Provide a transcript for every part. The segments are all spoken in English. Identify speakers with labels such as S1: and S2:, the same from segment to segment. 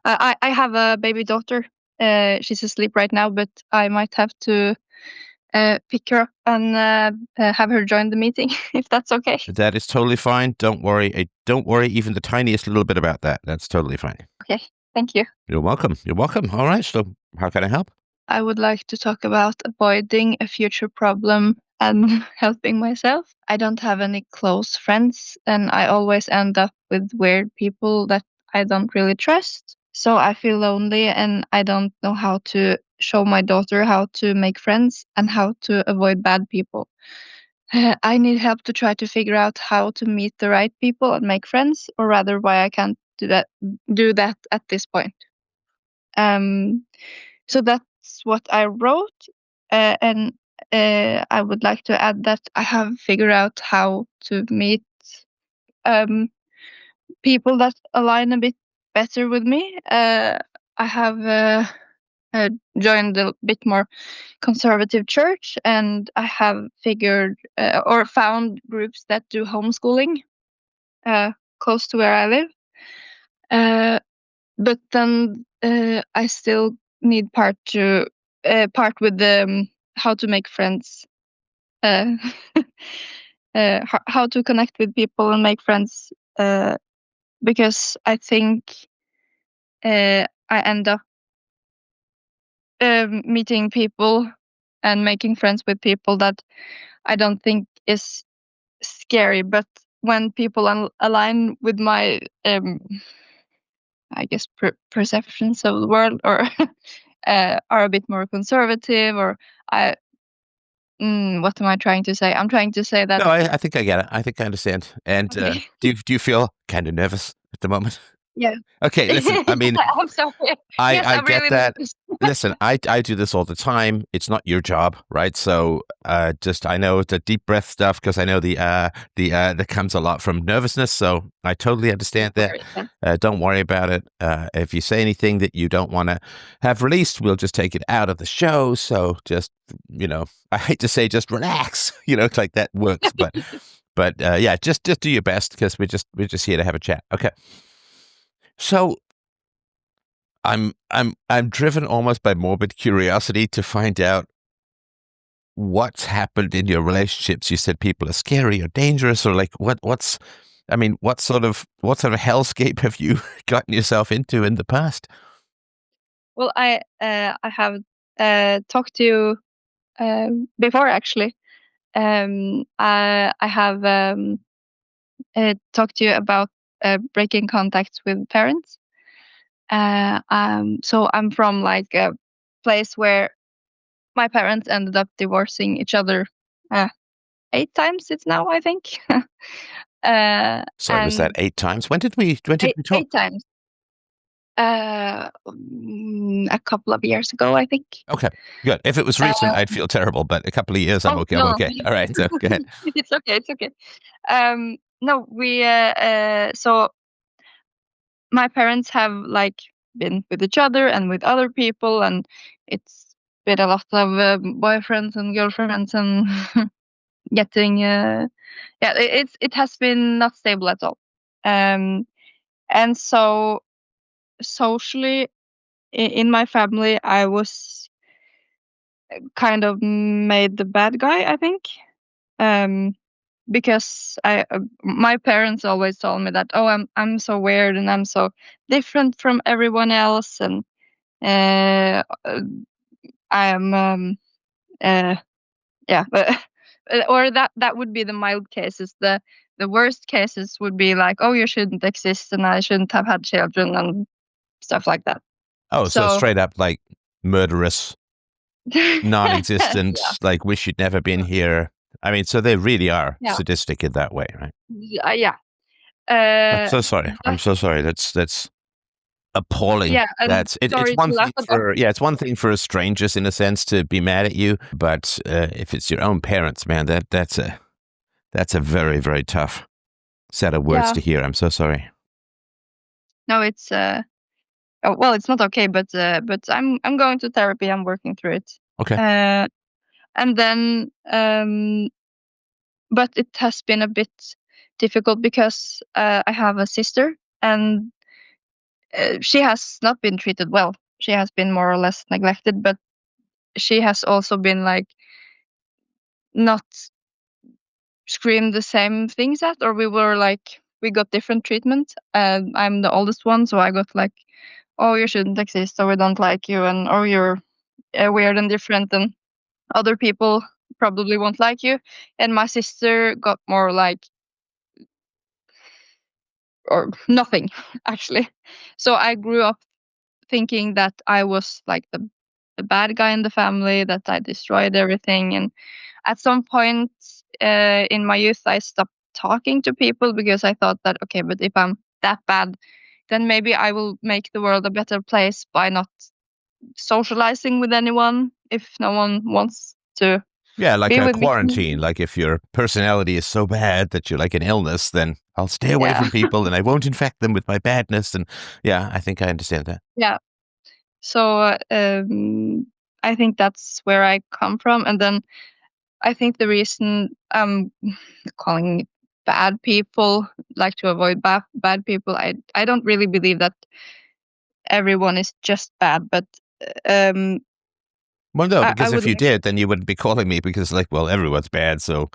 S1: I have a baby daughter. She's asleep right now, but I might have to pick her up and have her join the meeting, if that's okay.
S2: That is totally fine. Don't worry. Don't worry even the tiniest little bit about that. That's totally fine.
S1: Okay, thank you.
S2: You're welcome. You're welcome. All right. So how can I help?
S1: I would like to talk about avoiding a future problem and helping myself. I don't have any close friends, and I always end up with weird people that I don't really trust. So I feel lonely, and I don't know how to show my daughter how to make friends and how to avoid bad people. I need help to try to figure out how to meet the right people and make friends, or rather why I can't do that at this point. Um, so that's what I wrote, and I would like to add that I have figured out how to meet um, people that align a bit better with me. I have joined a bit more conservative church, and I have figured or found groups that do homeschooling close to where I live. But then I still need part with how to make friends, uh, how to connect with people and make friends, because I think I end up meeting people and making friends with people that I don't think is scary, but when people align with my I guess perceptions of the world, or are a bit more conservative, or I what am I trying to say? I'm trying to say that.
S2: No, I think I get it. I think I understand. And
S1: Okay.
S2: do you feel kind of nervous at the moment?
S1: Yeah.
S2: Okay, listen, I mean,
S1: I'm sorry. Yes,
S2: I
S1: I'm
S2: get
S1: really
S2: that.
S1: nervous.
S2: Listen, I do this all the time. It's not your job, right? So just I know the deep breath stuff because I know that comes a lot from nervousness. So I totally understand that.
S1: Sorry. Yeah.
S2: Don't worry about it. If you say anything that you don't want to have released, we'll just take it out of the show. So just I hate to say just relax. Like that works, but yeah, just do your best because we're just here to have a chat. Okay. So I'm driven almost by morbid curiosity to find out what's happened in your relationships. You said people are scary or dangerous, or like what's I mean, what sort of hellscape have you gotten yourself into in the past?
S1: Well, I have talked to you before, actually. I have talked to you about breaking contacts with parents. So I'm from like a place where my parents ended up divorcing each other 8 times. It's now, I think.
S2: Sorry, was that
S1: And
S2: 8 times? When did we talk?
S1: 8 times. A couple of years ago, I think.
S2: Okay, good. If it was recent, I'd feel terrible, but a couple of years, I'm
S1: Oh
S2: okay. I'm
S1: no,
S2: okay. All right, so go ahead.
S1: it's okay. It's okay. No, we so my parents have like been with each other and with other people, and it's been a lot of boyfriends and girlfriends and getting yeah, it has been not stable at all. And so socially in my family, I was kind of made the bad guy, I think. Um, because my parents always told me that, oh, I'm so weird and I'm so different from everyone else, and uh, I am yeah, but or that would be the mild cases. The worst cases would be like, oh, you shouldn't exist and I shouldn't have had children and stuff like that.
S2: Oh, so
S1: So
S2: straight up like murderous, non-existent,
S1: yeah,
S2: like wish you'd never been here. I mean, so they really are
S1: yeah,
S2: sadistic in that way, right?
S1: yeah.
S2: I'm
S1: Uh,
S2: so sorry. I'm
S1: but
S2: so sorry. That's appalling.
S1: yeah, and
S2: It's
S1: sorry
S2: one
S1: to laugh
S2: thing
S1: about.
S2: for it's one thing for strangers in a sense to be mad at you, but if it's your own parents, man, that's a very very tough set of words
S1: Yeah,
S2: to hear. I'm so sorry.
S1: no, it's oh, well, it's not okay, but I'm going to therapy. I'm working through it.
S2: Okay.
S1: Uh, and then but it has been a bit difficult because I have a sister, and she has not been treated well. She has been more or less neglected, but she has also been like not screamed the same things at, or we got different treatment. I'm the oldest one, so I got like, oh, you shouldn't exist, or we don't like you, and or you're weird and different, and other people probably won't like you. And my sister got more like, or nothing, actually. So I grew up thinking that I was like the bad guy in the family, that I destroyed everything. And at some point in my youth, I stopped talking to people because I thought that, okay, but if I'm that bad, then maybe I will make the world a better place by not socializing with anyone if no one wants to
S2: Yeah, like
S1: be
S2: a
S1: with me.
S2: quarantine. Like if your personality is so bad that you're like an illness, then I'll stay away
S1: Yeah.
S2: from people and I won't infect them with my badness. And yeah, I think I understand that.
S1: Yeah. So I think that's where I come from. And then I think the reason I'm calling it bad people, like to avoid bad people, I don't really believe that everyone is just bad, but um,
S2: Well, no,
S1: I
S2: because if
S1: would
S2: you
S1: like,
S2: did, then you wouldn't be calling me because, like, well, everyone's bad. So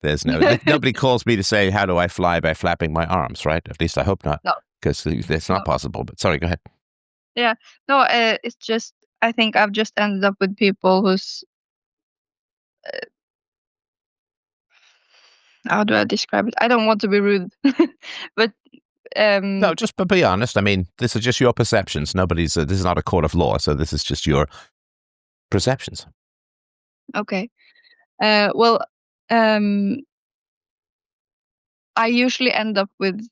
S2: there's no, like, nobody calls me to say, how do I fly by flapping my arms, right? At least I hope not,
S1: no,
S2: because it's not
S1: no,
S2: possible. But sorry, go ahead.
S1: yeah, no, it's just, I think I've just ended up with people who's, how do I describe it? I don't want to be rude, but
S2: No,
S1: um,
S2: just but be honest. I mean, this is just your perceptions. This is not a court of law. So this is just your perceptions.
S1: okay. Well, um, I usually end up with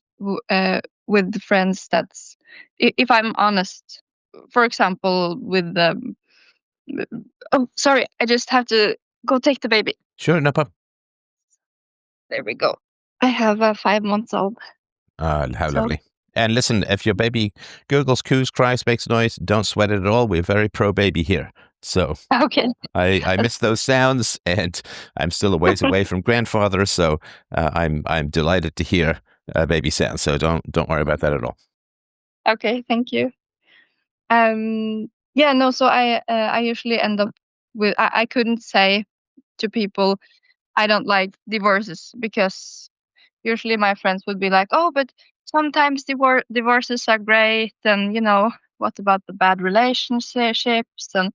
S1: friends that's, if I'm honest, for example, with oh, sorry, I just have to go take the baby.
S2: Sure, no problem.
S1: There we go. I have a 5 months old.
S2: How
S1: So
S2: lovely. And listen, if your baby gurgles, coos, cries, makes noise, don't sweat it at all. We're very pro baby here. So
S1: okay.
S2: I
S1: That's
S2: miss those sounds, and I'm still a ways away from grandfather, so I'm delighted to hear baby sounds. So don't worry about that at all.
S1: okay, thank you. Yeah, no, so I usually end up with, I couldn't say to people I don't like divorces, because usually my friends would be like, "Oh, but sometimes divorces are great, and what about the bad relationships?" And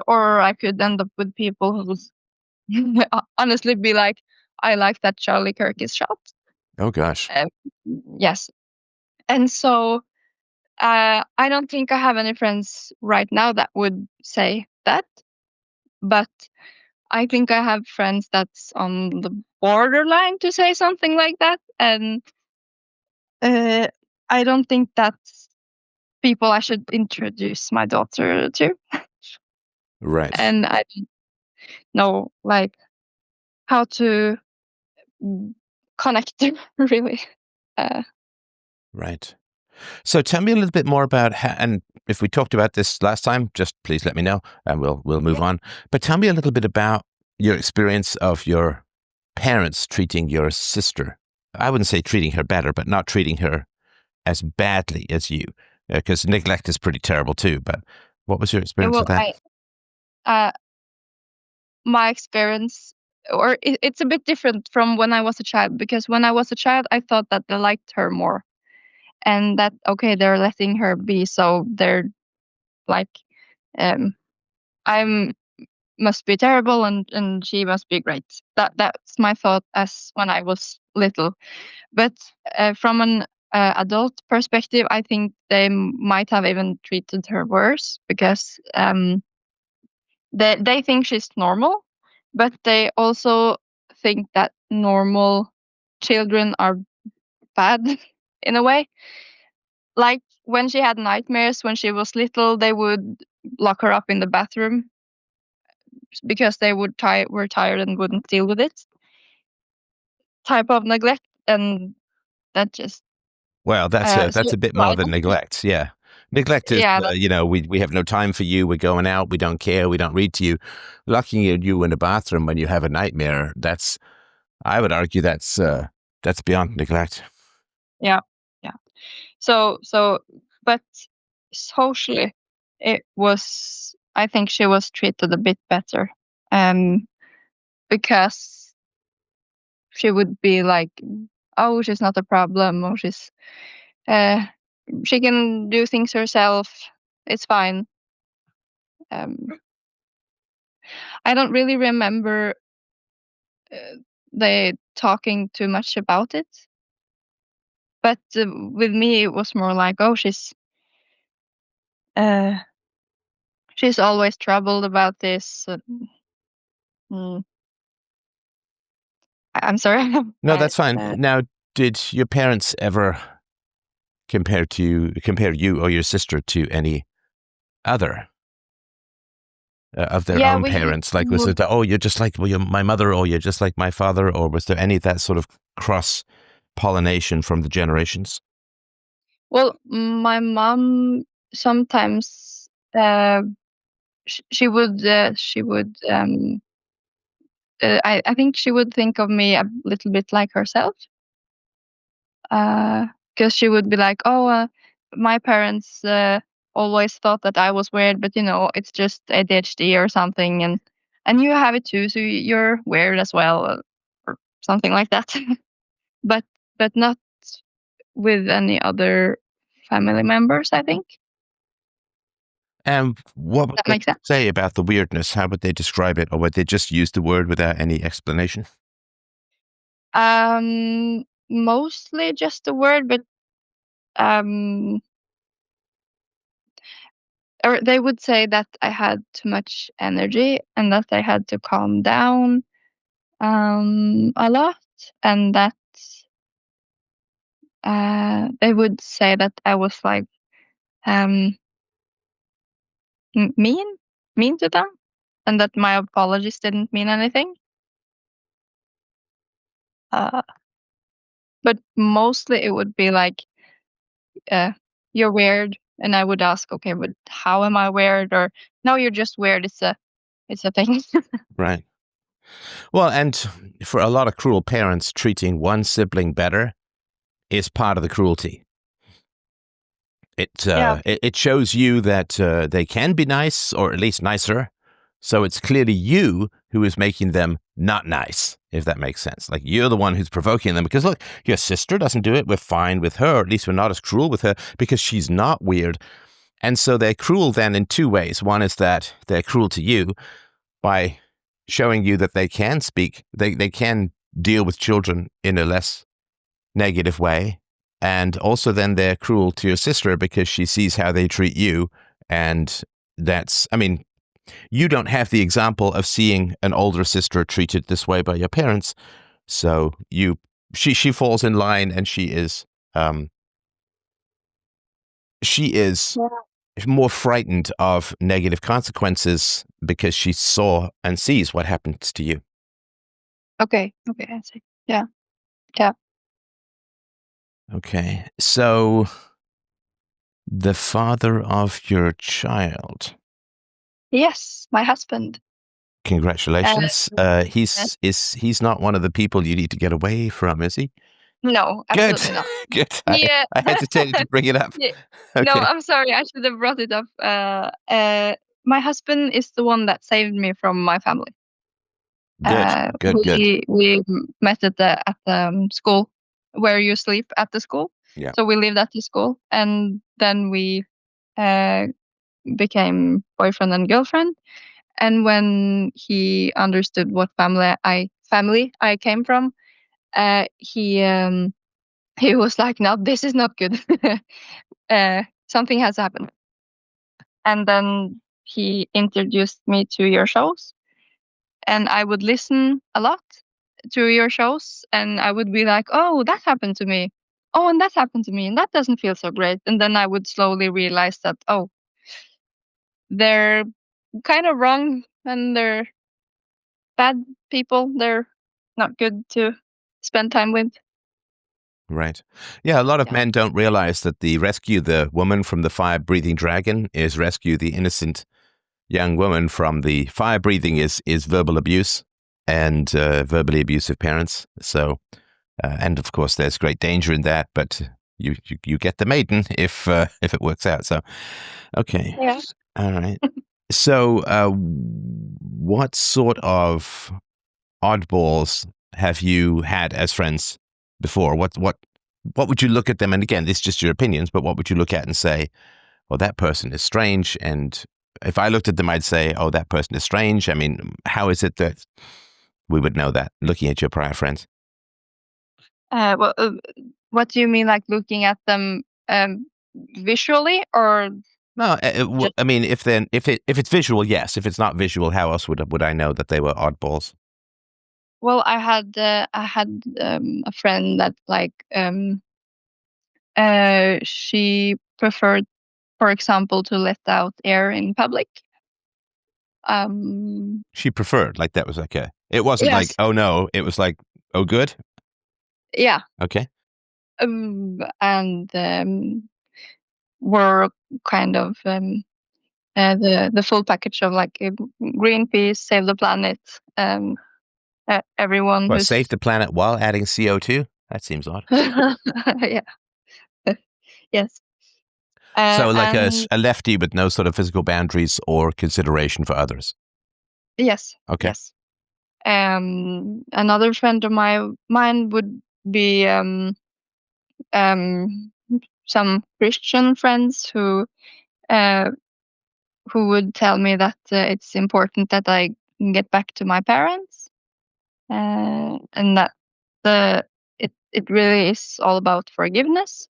S1: or I could end up with people who honestly be like, "I like that Charlie Kirk is shot."
S2: Oh gosh.
S1: Um, yes, and so I don't think I have any friends right now that would say that, but I think I have friends that's on the borderline to say something like that, and uh, I don't think that's people I should introduce my daughter to,
S2: Right.
S1: and I don't know like how to mm, connect really. Uh,
S2: Right. So tell me a little bit more about how, and if we talked about this last time, just please let me know and we'll move
S1: yeah.
S2: on. But tell me a little bit about your experience of your parents treating your sister. I wouldn't say treating her better, but not treating her as badly as you, because neglect is pretty terrible too. But what was your experience
S1: Well,
S2: of that?
S1: uh, my experience, or it's a bit different from when I was a child, because when I was a child, I thought that they liked her more, and that okay, they're letting her be, so they're like, um, I'm must be terrible, and she must be great. That's my thought as when I was little. But from an adult perspective, I think they might have even treated her worse, because they think she's normal, but they also think that normal children are bad in a way. Like when she had nightmares when she was little, they would lock her up in the bathroom because they were tired and wouldn't deal with it. Type of neglect, and that just
S2: Well, that's a bit
S1: so
S2: more
S1: I
S2: than
S1: don't,
S2: neglect. Yeah, neglect is
S1: yeah, that,
S2: we have no time for you. We're going out. We don't care. We don't read to you. Locking you in a bathroom when you have a nightmare. I would argue that's beyond neglect.
S1: yeah, yeah. But socially, I think she was treated a bit better, because she would be like, oh, she's not a problem, or uh, she can do things herself. It's fine. I don't really remember they talking too much about it, but with me it was more like, oh, uh, she's always troubled about this. Mm, I'm sorry.
S2: No, that's fine. Now, did your parents ever compare you or your sister to any other of their
S1: Yeah,
S2: own parents? Like, was it, oh, you're just like my mother, or you're just like my father, or was there any of that sort of cross pollination from the generations?
S1: well, my mom sometimes she would I think she would think of me a little bit like herself, because she would be like, oh, my parents always thought that I was weird, but it's just ADHD or something, and you have it too, so you're weird as well, or something like that. but but not with any other family members, I think.
S2: And what would
S1: That
S2: they
S1: makes sense.
S2: say about the weirdness? How would they describe it? Or would they just use the word without any explanation?
S1: Mostly just a word, but um, or they would say that I had too much energy and that I had to calm down a lot, and that they would say that I was like um mean to them, and that my apologies didn't mean anything. Uh, but mostly it would be like, uh, you're weird, and I would ask, okay, but how am I weird? Or no, you're just weird. It's a thing.
S2: Right. Well, and for a lot of cruel parents, treating one sibling better is part of the cruelty.
S1: Yeah.
S2: It shows you that they can be nice, or at least nicer. So it's clearly you who is making them not nice, if that makes sense. Like, you're the one who's provoking them, because look, your sister doesn't do it. We're fine with her. Or at least we're not as cruel with her because she's not weird. And so they're cruel then in two ways. One is that they're cruel to you by showing you that they can speak, they can deal with children in a less negative way. And also then they're cruel to your sister because she sees how they treat you. And you don't have the example of seeing an older sister treated this way by your parents. So she falls in line, and she is more frightened of negative consequences because she saw and sees what happens to you.
S1: Okay. I see. Yeah. Yeah.
S2: Okay. So the father of your child.
S1: Yes, my husband.
S2: Congratulations. He's not one of the people you need to get away from, is he?
S1: No,
S2: Good.
S1: absolutely not.
S2: Good.
S1: Yeah.
S2: I hesitated to bring it up.
S1: Yeah. No,
S2: Okay.
S1: I'm sorry. I should have brought it up. My husband is the one that saved me from my family.
S2: Good.
S1: We met at the school where you sleep at the school.
S2: Yeah.
S1: So we lived at the school, and then we became boyfriend and girlfriend. And when he understood what family I came from, he was like, "No, this is not good. Something has happened." And then he introduced me to your shows, and I would listen a lot to your shows, and I would be like, "Oh, that happened to me. Oh, and that happened to me, and that doesn't feel so great." And then I would slowly realize that, oh, they're kind of wrong, and they're bad people. They're not good to spend time with.
S2: Right. Yeah, a lot of
S1: Yeah.
S2: men don't realize that the rescue the woman from the fire-breathing dragon is rescue the innocent young woman from the fire-breathing is verbal abuse and verbally abusive parents. So, and of course, there's great danger in that. But you get the maiden if it works out. So, okay,
S1: Yeah.
S2: all right. So, what sort of oddballs have you had as friends before? What would you look at them? And again, this is just your opinions, but what would you look at and say, well, that person is strange? And if I looked at them, I'd say, oh, that person is strange. I mean, how is it that we would know that looking at your prior friends?
S1: Well, what do you mean, like looking at them visually, or
S2: No,
S1: just?
S2: I mean, if it's visual, yes. If it's not visual, how else would I know that they were oddballs?
S1: Well, I had a friend that like she preferred, for example, to let out air in public. Um,
S2: She preferred, like that was okay. It wasn't like,
S1: yes,
S2: oh no, it was like, oh good,
S1: yeah,
S2: okay.
S1: and were kind of the full package of like Greenpeace, Save the Planet, everyone
S2: Well, save
S1: who's
S2: the planet while adding CO2. That seems odd.
S1: yeah, yes,
S2: So, like
S1: and
S2: a lefty with no sort of physical boundaries or consideration for others.
S1: yes,
S2: Okay.
S1: yes. Another friend of mine would be um, some Christian friends uh, who would tell me that it's important that I get back to my parents, and that it really is all about forgiveness.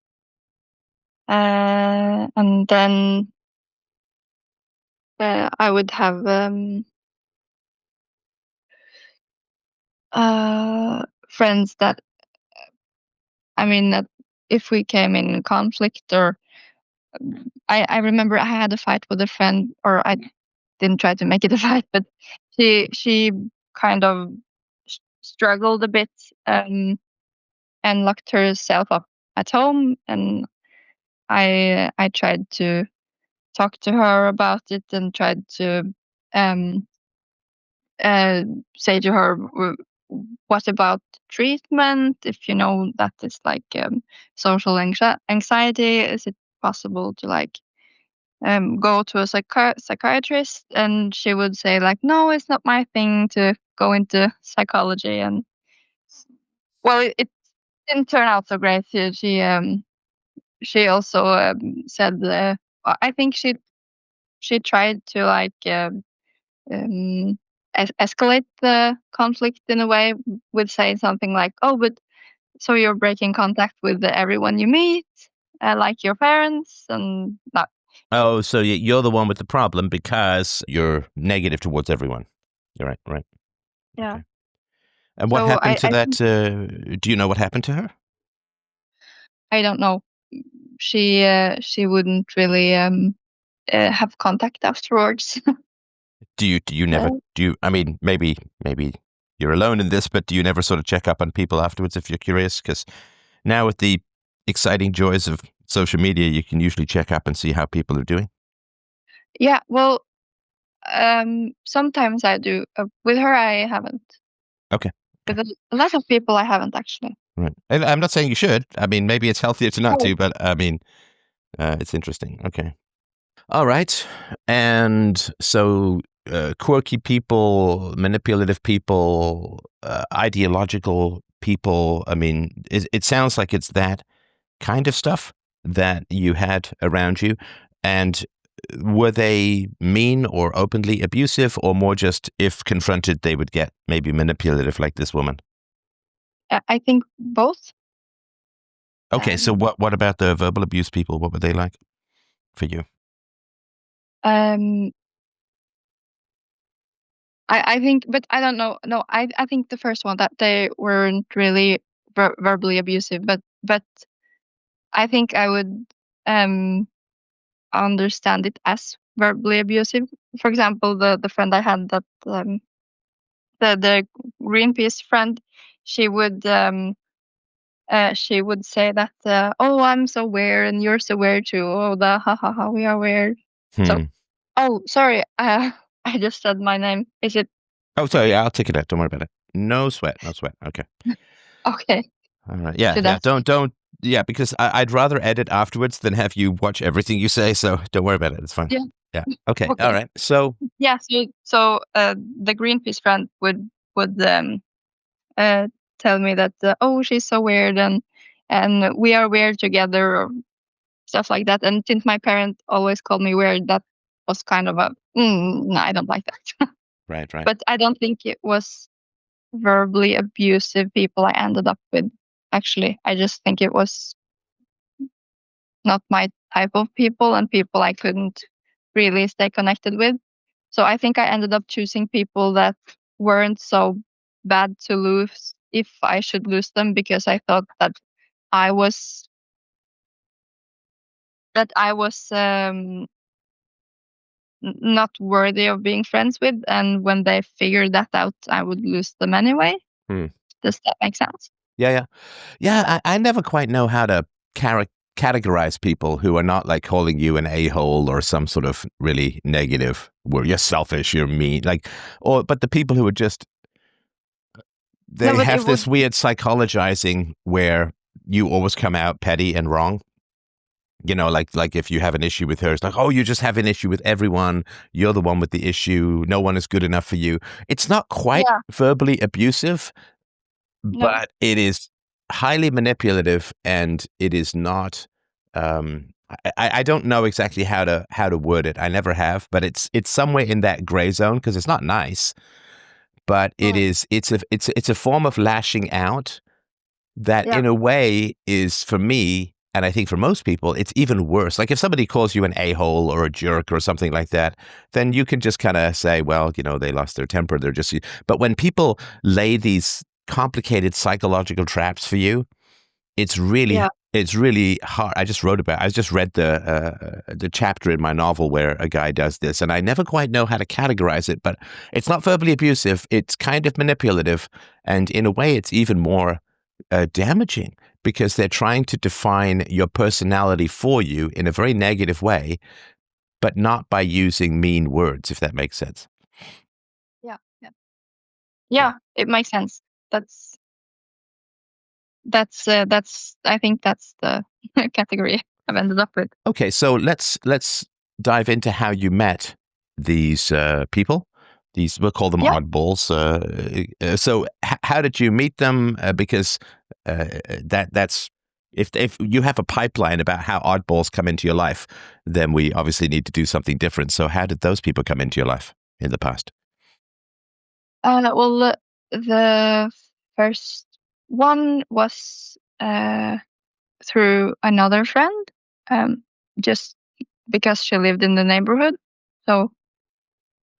S1: And then I would have friends that, I mean, that if we came in conflict, or I remember I had a fight with a friend, or I didn't try to make it a fight, but she kind of struggled a bit, and locked herself up at home, and I tried to talk to her about it, and tried to um uh say to her, what about treatment, if you know that is like social anxiety, is it possible to like go to a psychiatrist? And she would say like, no, it's not my thing to go into psychology. And well, it didn't turn out so great. She also said, I think she tried to like um, escalate the conflict in a way, with saying something like, oh, but so you're breaking contact with everyone you meet, like your parents, and that.
S2: Oh, so you're the one with the problem because you're negative towards everyone. You're right, right.
S1: Yeah.
S2: Okay. And what
S1: So
S2: happened to
S1: I
S2: that?
S1: think,
S2: Do you know what happened to her?
S1: I don't know. She wouldn't really have contact afterwards.
S2: Do you never
S1: Uh,
S2: do you? I mean, maybe you're alone in this, but do you never sort of check up on people afterwards if you're curious? Because now with the exciting joys of social media, you can usually check up and see how people are doing.
S1: yeah. Well, sometimes I do. With her, I haven't.
S2: Okay.
S1: With
S2: Okay.
S1: a lot of people, I haven't actually.
S2: Right. And I'm not saying you should. I mean, maybe it's healthier to not
S1: Oh.
S2: to, but I mean, it's interesting. Okay. All right. And so, quirky people, manipulative people, ideological people. I mean, it sounds like it's that kind of stuff that you had around you. And were they mean or openly abusive, or more just if confronted, they would get maybe manipulative like this woman?
S1: I think both.
S2: Okay. So,
S1: Um,
S2: what about the verbal abuse people? What were they like for you?
S1: um, I think, but I don't know. No, I think the first one, that they weren't really verbally abusive, but I think I would um understand it as verbally abusive. For example, the friend I had, that the Greenpeace friend, she would she would say that, oh, I'm so weird and you're so weird too. Oh, the ha ha ha, we are weird. So,
S2: Hmm.
S1: oh, sorry, I just said my name. Is it
S2: Oh, sorry. I'll take it out. Don't worry about it. No sweat. No sweat. Okay.
S1: okay?
S2: All right. Yeah.
S1: Should
S2: Yeah.
S1: I?
S2: Don't. Yeah, because I'd rather edit afterwards than have you watch everything you say. So don't worry about it. It's fine.
S1: Yeah.
S2: Yeah. Okay. All
S1: Okay.
S2: right. So
S1: Yeah. So the Greenpeace friend would uh tell me that oh, she's so weird, and we are weird together, or stuff like that. And since my parents always called me weird, that was kind of a no, I don't like that.
S2: right, right.
S1: But I don't think it was verbally abusive people I ended up with. Actually, I just think it was not my type of people and people I couldn't really stay connected with. So I think I ended up choosing people that weren't so bad to lose if I should lose them, because I thought that I was not worthy of being friends with, and when they figured that out, I would lose them anyway.
S2: Hmm.
S1: Does that make sense?
S2: Yeah, yeah. Yeah, I never quite know how to categorize people who are not like calling you an a-hole or some sort of really negative word. You're selfish, you're mean. Like, but the people who are just,
S1: No,
S2: they
S1: but it
S2: have
S1: would.
S2: this weird psychologizing where you always come out petty and wrong. Like if you have an issue with her, it's like, oh, you just have an issue with everyone. You're the one with the issue. No one is good enough for you. It's not quite
S1: Yeah.
S2: verbally abusive,
S1: No.
S2: but it is highly manipulative, and it is not. I don't know exactly how to word it. I never have, but it's somewhere in that gray zone because it's not nice, but it
S1: Mm.
S2: is. It's a form of lashing out that,
S1: Yeah.
S2: in a way, is for me. And I think for most people, it's even worse. Like if somebody calls you an a-hole or a jerk or something like that, then you can just kind of say, well, they lost their temper. They're just. But when people lay these complicated psychological traps for you, it's really
S1: Yeah.
S2: it's really hard. I just read the chapter in my novel where a guy does this, and I never quite know how to categorize it. But it's not verbally abusive. It's kind of manipulative, and in a way, it's even more damaging because they're trying to define your personality for you in a very negative way, but not by using mean words. If that makes sense.
S1: Yeah. Yeah.
S2: Yeah.
S1: Yeah. It makes sense. That's that's I think that's the category I've ended up with.
S2: Okay, so let's dive into how you met these people. These, we'll call them
S1: Yeah.
S2: oddballs. So how did you meet them? Because that's, if you have a pipeline about how oddballs come into your life, then we obviously need to do something different. So how did those people come into your life in the past?
S1: Well, the first one was through another friend, um, just because she lived in the neighborhood. So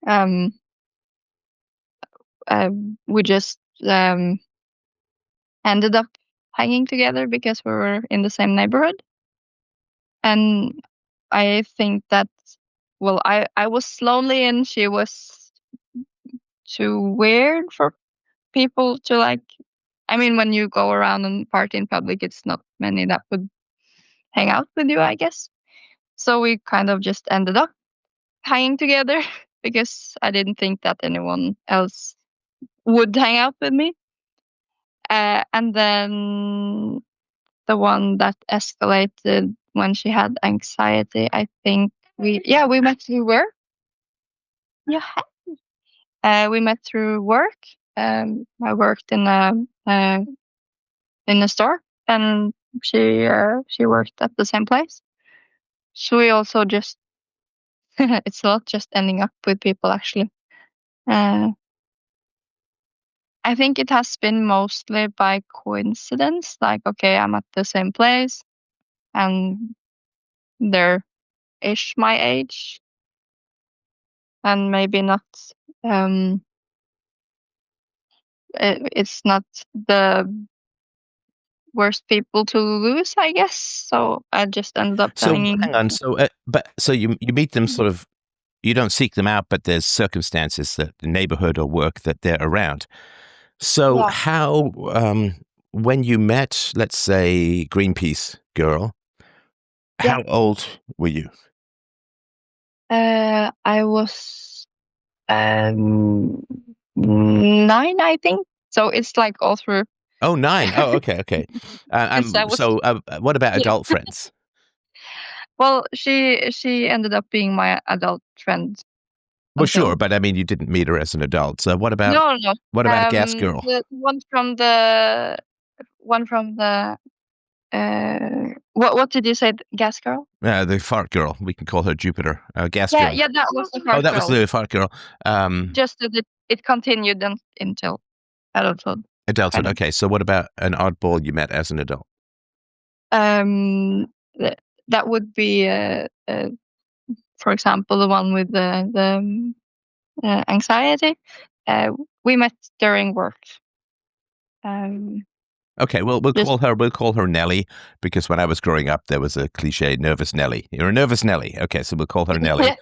S1: um, we just ended up hanging together because we were in the same neighborhood. And I think that, well, I was lonely and she was too weird for people to like. I mean, when you go around and party in public, it's not many that would hang out with you, I guess. So we kind of just ended up hanging together because I didn't think that anyone else would hang out with me. And then the one that escalated when she had anxiety, I think we met through work. Yeah, we met through work. I worked in a store, and she worked at the same place. So we also just it's a lot just ending up with people actually. Uh, I think it has been mostly by coincidence. Like, okay, I'm at the same place, and they're ish my age, and maybe not. Um, it's not the worst people to lose, I guess. So I just ended up
S2: So
S1: hanging.
S2: hang on. So you meet them sort of. You don't seek them out, but there's circumstances, that the neighborhood or work, that they're around. So
S1: Yeah,
S2: how, when you met, let's say, Greenpeace girl,
S1: yeah.
S2: how old were you?
S1: I was 9, I think. So it's like all through.
S2: Oh, 9. Oh, okay. What about
S1: Yeah.
S2: adult friends?
S1: Well, she ended up being my adult friend
S2: Well, sure,
S1: until
S2: but I mean, you didn't meet her as an adult. So
S1: no, no.
S2: what about a gas girl?
S1: The one from the what did you say? Gas girl?
S2: The fart girl. We can call her Jupiter. Gas
S1: Yeah,
S2: girl.
S1: yeah, that was the
S2: Oh,
S1: fart
S2: that was
S1: girl.
S2: the fart girl.
S1: Just that it continued until adulthood,
S2: Adulthood.
S1: kind of.
S2: Okay, so what about an oddball you met as an adult?
S1: Um, that would be for example, the one with the anxiety. Uh, we met during work. Um,
S2: Okay, well,
S1: just
S2: we'll call her Nellie, because when I was growing up, there was a cliche, nervous Nellie. You're a nervous Nellie. Okay, so we'll call her Nellie.
S1: yeah,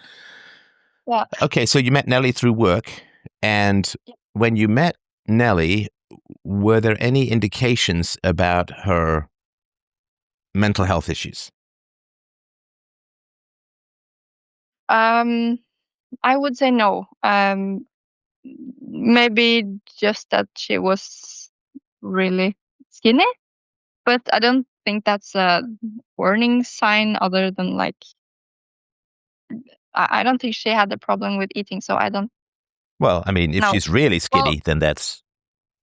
S1: yeah.
S2: Okay, so you met Nellie through work, and when you met Nellie, were there any indications about her mental health issues?
S1: I would say no. Maybe just that she was really skinny, but I don't think that's a warning sign. Other than like, I don't think she had a problem with eating, so I don't
S2: Well, I mean, if
S1: know.
S2: she's really
S1: Well,
S2: skinny, then that's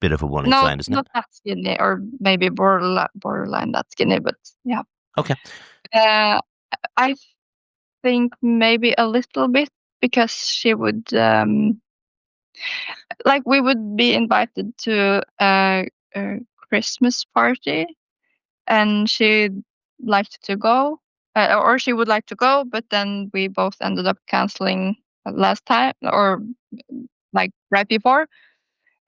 S2: a bit of a warning
S1: no,
S2: sign, isn't it?
S1: not that skinny, or maybe borderline that skinny, but yeah.
S2: Okay.
S1: Uh, I think maybe a little bit because she would like we would be invited to a Christmas party, and she'd liked to go, or she would like to go, but then we both ended up canceling last time, or like right before.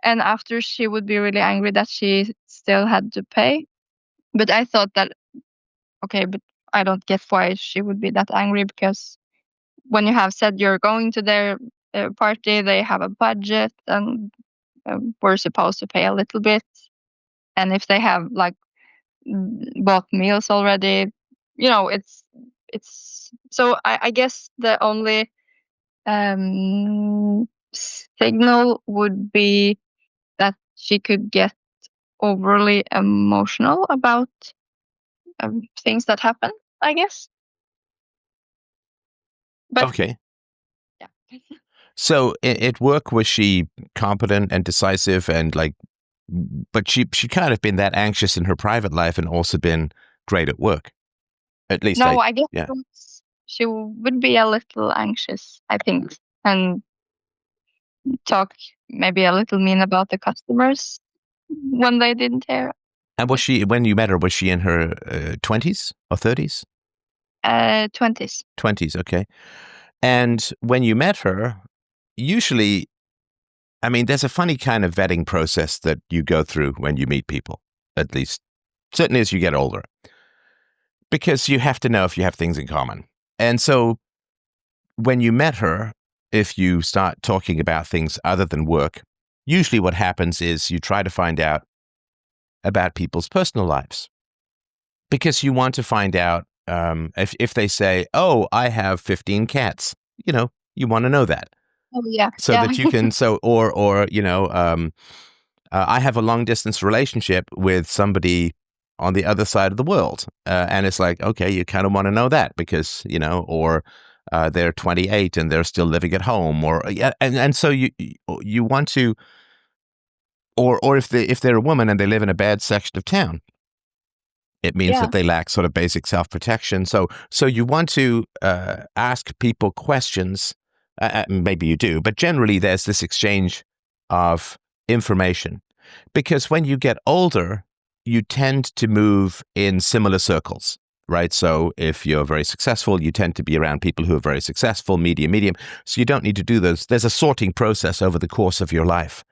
S1: And after, she would be really angry that she still had to pay. But I thought that, okay, but I don't get why she would be that angry, because when you have said you're going to their party, they have a budget, and we're supposed to pay a little bit. And if they have like bought meals already, it's so I guess the only signal would be that she could get overly emotional about things that happen, I guess. But
S2: Okay.
S1: yeah.
S2: So at work, was she competent and decisive and like, but she kind of been that anxious in her private life and also been great at work. At least
S1: No, I guess
S2: yeah.
S1: she would be a little anxious, I think, and talk maybe a little mean about the customers when they didn't hear.
S2: And when you met her, was she in her 20s or 30s?
S1: 20s.
S2: 20s, okay. And when you met her, usually, I mean, there's a funny kind of vetting process that you go through when you meet people, at least certainly as you get older, because you have to know if you have things in common. And so when you met her, if you start talking about things other than work, usually what happens is you try to find out about people's personal lives, because you want to find out if they say, "Oh, I have 15 cats," you want to know that,
S1: Oh yeah,
S2: so
S1: yeah.
S2: that you can I have a long distance relationship with somebody on the other side of the world, and it's like, okay, you kind of want to know that because or they're 28 and they're still living at home, or yeah, and so you want to, or if they're a woman and they live in a bad section of town, it means
S1: Yeah.
S2: that they lack sort of basic self-protection. So you want to ask people questions. Maybe you do, but generally there's this exchange of information, because when you get older, you tend to move in similar circles, right? So if you're very successful, you tend to be around people who are very successful, medium. So you don't need to do those. There's a sorting process over the course of your life,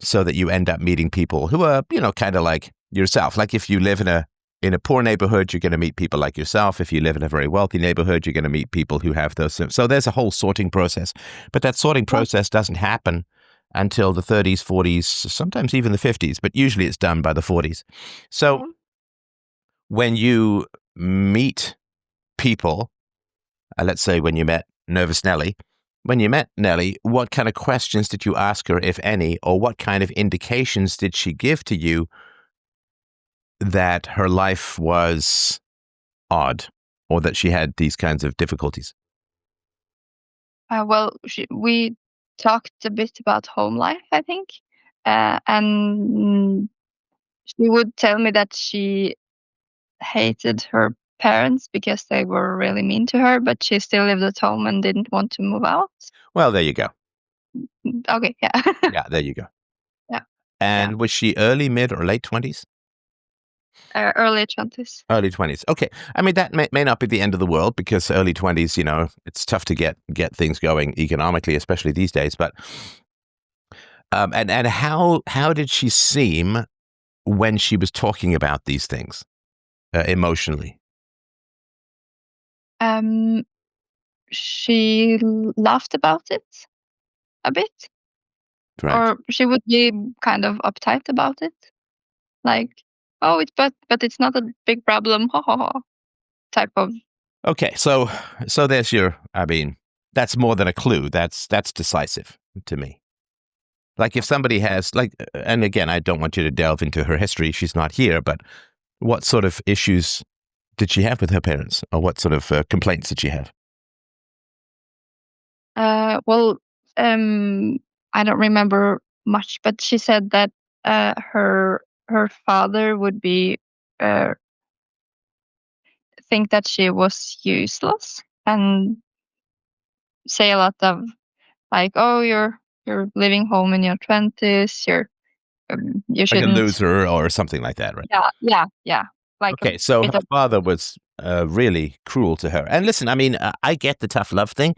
S2: so that you end up meeting people who are, kind of like yourself. Like if you live in a poor neighborhood, you're going to meet people like yourself. If you live in a very wealthy neighborhood, you're going to meet people who have those. So there's a whole sorting process. But that sorting
S1: Yeah.
S2: process doesn't happen until the 30s, 40s, sometimes even the 50s, but usually it's done by the 40s. So
S1: Mhm.
S2: when you meet people, let's say when you met Nervous Nelly, When you met Nellie, what kind of questions did you ask her, if any, or what kind of indications did she give to you that her life was odd or that she had these kinds of difficulties?
S1: Well, we talked a bit about home life, I think, and she would tell me that she hated her parents because they were really mean to her, but she still lived at home and didn't want to move out.
S2: Well, there you go.
S1: Okay, yeah.
S2: Yeah, there you go.
S1: Yeah, yeah.
S2: And was she early, mid, or late 20s?
S1: Early 20s.
S2: Early 20s. Okay. I mean, that may not be the end of the world because early 20s, it's tough to get things going economically, especially these days. But and how did she seem when she was talking about these things emotionally?
S1: Um, she laughed about it a bit,
S2: Right.
S1: or she would be kind of uptight about it, like, "Oh, but it's not a big problem, ha ha ha," type of.
S2: Okay. So there's your. I mean, that's more than a clue. That's decisive to me. Like if somebody has and again, I don't want you to delve into her history. She's not here, but what sort of issues did she have with her parents, or what sort of complaints did she have?
S1: Well, um, I don't remember much, but she said that her father would be uh think that she was useless and say a lot of like, "Oh, you're living home in your 20s. You
S2: Like a
S1: shouldn't."
S2: loser or something like that, right?
S1: Yeah, yeah, yeah. Like a
S2: Okay, so her
S1: bit of.
S2: father was really cruel to her. And listen, I mean, I get the tough love thing,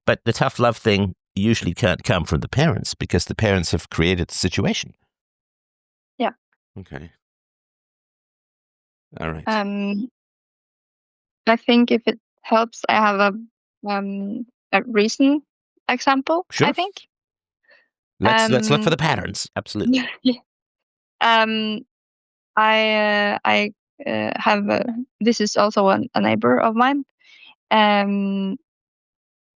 S2: but the tough love thing usually can't come from the parents because the parents have created the situation.
S1: Yeah.
S2: Okay. All right.
S1: Um, I think if it helps, I have a recent example, I
S2: Sure.
S1: think.
S2: Let's look for
S1: Um,
S2: the patterns. Absolutely.
S1: yeah. Um, I have this is also a neighbor of mine. Um,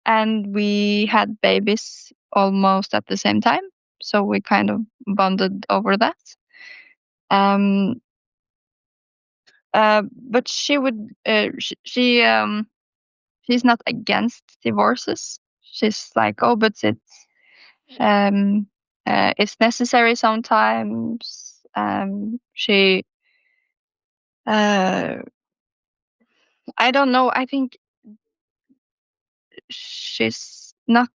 S1: and we had babies almost at the same time, so we kind of bonded over that. Um, but she would she's not against divorces. She's like, oh, but um it's necessary sometimes. She uh I don't know. I think she's not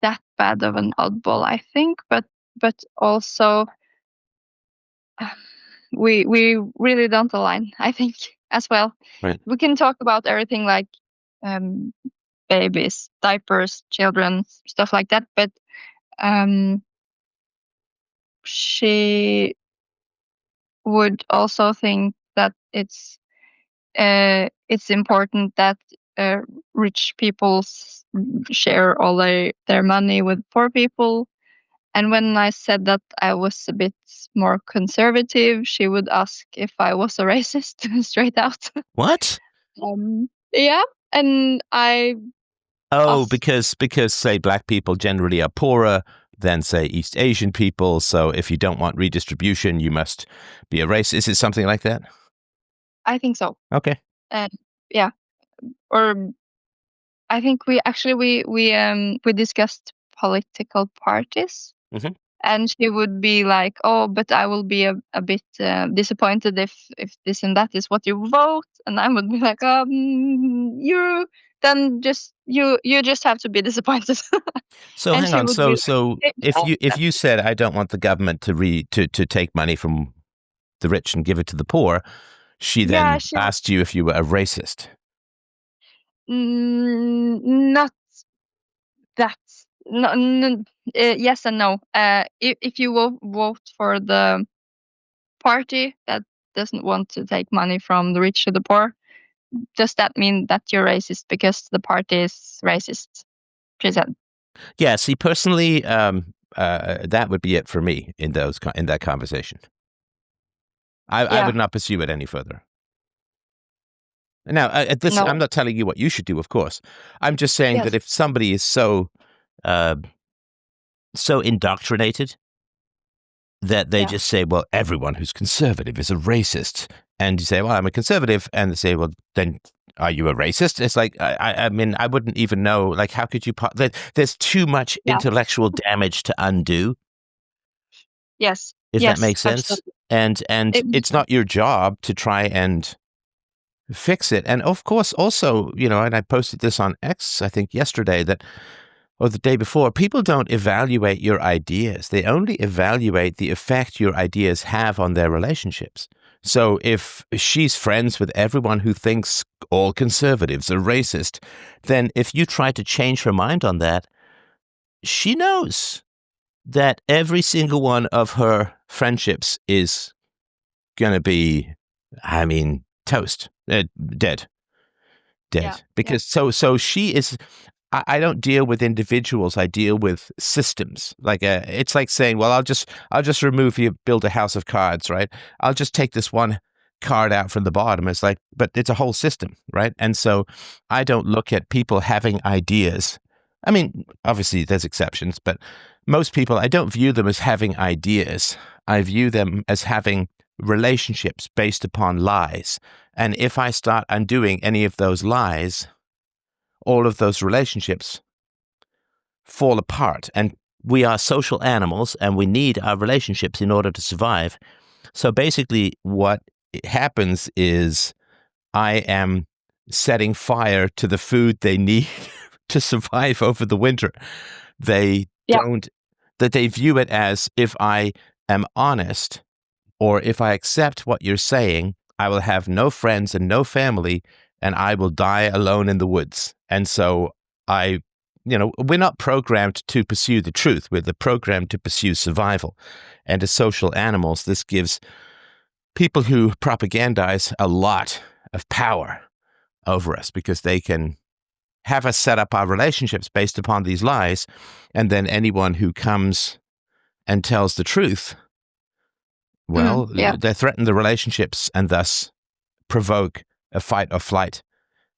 S1: that bad of an oddball, I think, but also we really don't align, I think, as well.
S2: Right.
S1: We can talk about everything like um babies, diapers, children, stuff like that, but um she would also think that it's important that uh, rich people share all their money with poor people. And when I said that I was a bit more conservative, she would ask if I was a racist straight out.
S2: What?
S1: Yeah, and I
S2: Oh,
S1: asked.
S2: because say black people generally are poorer than say East Asian people. So if you don't want redistribution, you must be a racist. Is it something like that?
S1: I think so.
S2: Okay.
S1: And yeah, or I think we discussed political parties,
S2: Hmm.
S1: and she would be like, "Oh, but I will be a bit disappointed if this and that is what you vote," and I would be like, you then you just have to be disappointed,"
S2: So
S1: and
S2: hang
S1: she
S2: on.
S1: would be
S2: So
S1: like,
S2: if
S1: "Yeah,
S2: you said I don't want the government to take money from the rich and give it to the poor, she
S1: yeah,
S2: then asked you if you were a racist.
S1: not that, no, no, yes and no. If you vote for the party that doesn't want to take money from the rich to the poor, does that mean that you're racist because the party is racist? She said.
S2: Yeah. See, personally, that would be it for me in in that conversation. I
S1: Yeah,
S2: would not pursue it any further. Now, at this, I'm
S1: no,
S2: not telling you what you should do, of course. I'm just saying that
S1: yes,
S2: if somebody is so so indoctrinated that they just say, well, everyone who's conservative is a racist. And you say, well, I'm a conservative. And they say, well, then are you a racist? It's like, I mean, I wouldn't even know, like, how could you, there's too much intellectual damage to undo.
S1: Yes.
S2: If that makes sense.
S1: Absolutely.
S2: And it's not your job to try and fix it. And of course, also, and I posted this on X, I think yesterday, or the day before, people don't evaluate your ideas. They only evaluate the effect your ideas have on their relationships. So if she's friends with everyone who thinks all conservatives are racist, then if you try to change her mind on that, she knows that every single one of her friendships is going to be, toast, dead. Because so she is. I don't deal with individuals. I deal with systems. Like it's like saying, well, I'll just remove you, build a house of cards, right? I'll just take this one card out from the bottom. It's like, but it's a whole system, right? And so I don't look at people having ideas. I mean, obviously there's exceptions, but most people, I don't view them as having ideas. I view them as having relationships based upon lies. And if I start undoing any of those lies, all of those relationships fall apart. And we are social animals and we need our relationships in order to survive. So basically what happens is I am setting fire to the food they need to survive over the winter. They they view it as, if I am honest, or if I accept what you're saying, I will have no friends and no family, and I will die alone in the woods. And so we're not programmed to pursue the truth. We're programmed to pursue survival. And as social animals, this gives people who propagandize a lot of power over us, because they can have us set up our relationships based upon these lies. And then anyone who comes and tells the truth, well, they threaten the relationships and thus provoke a fight or flight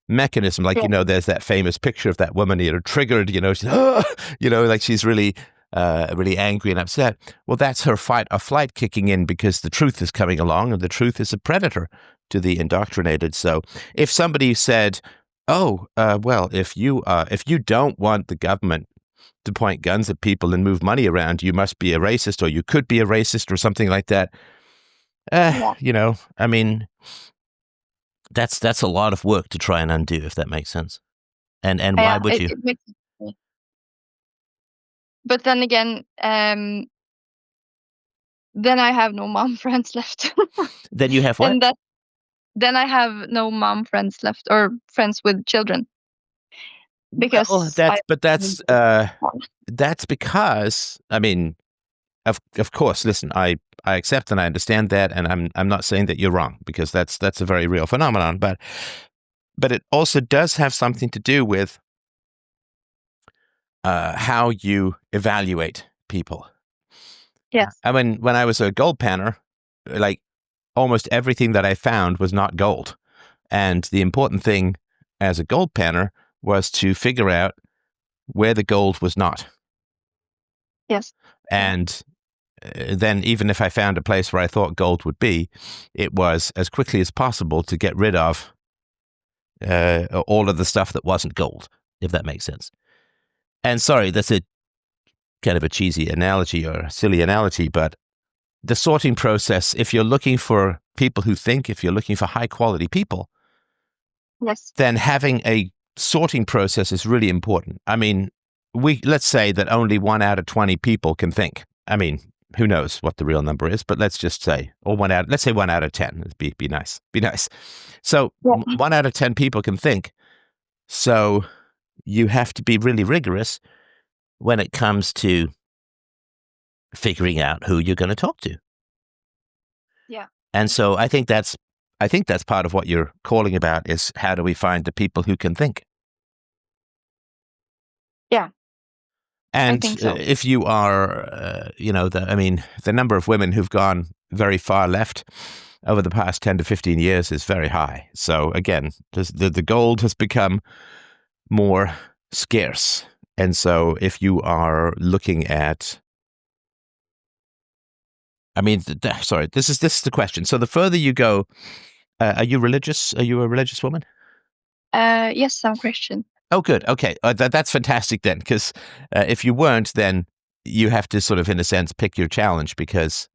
S2: mechanism. Like, there's that famous picture of that woman, triggered, she's, like she's really, really angry and upset. Well, that's her fight or flight kicking in, because the truth is coming along, and the truth is a predator to the indoctrinated. So if somebody said, well, if you don't want the government to point guns at people and move money around, you must be a racist, or you could be a racist, or something like that. I mean, that's a lot of work to try and undo, if that makes sense. And why would you?
S1: It makes sense. But then again, then I have no mom friends left.
S2: Then you have what?
S1: And then I have no mom friends left, or friends with children. Because
S2: that's because, I mean, of course, listen, I accept and I understand that, and I'm not saying that you're wrong, because that's a very real phenomenon, but it also does have something to do with how you evaluate people.
S1: Yes.
S2: I mean, when I was a gold panner, like, almost everything that I found was not gold. And the important thing as a gold panner was to figure out where the gold was not.
S1: Yes.
S2: And then even if I found a place where I thought gold would be, it was as quickly as possible to get rid of all of the stuff that wasn't gold, if that makes sense. And sorry, that's a kind of a cheesy analogy or a silly analogy, but the sorting process, if you're looking for people who think, if you're looking for high quality people, then having a sorting process is really important. I mean, let's say that only 1 out of 20 people can think. I mean, who knows what the real number is, but let's just say, or let's say 1 out of 10. It'd be nice. Be nice. So 1 out of 10 people can think. So you have to be really rigorous when it comes to figuring out who you're going to talk to.
S1: Yeah.
S2: And so I think that's part of what you're calling about, is how do we find the people who can think?
S1: Yeah.
S2: And
S1: I think so.
S2: If you are, the number of women who've gone very far left over the past 10 to 15 years is very high. So again, the gold has become more scarce. And so if you are looking at, I mean, sorry, this is the question. So the further you go, are you religious? Are you a religious woman?
S1: Yes, I'm Christian.
S2: Oh, good. Okay. That's fantastic then, because if you weren't, then you have to sort of, in a sense, pick your challenge, because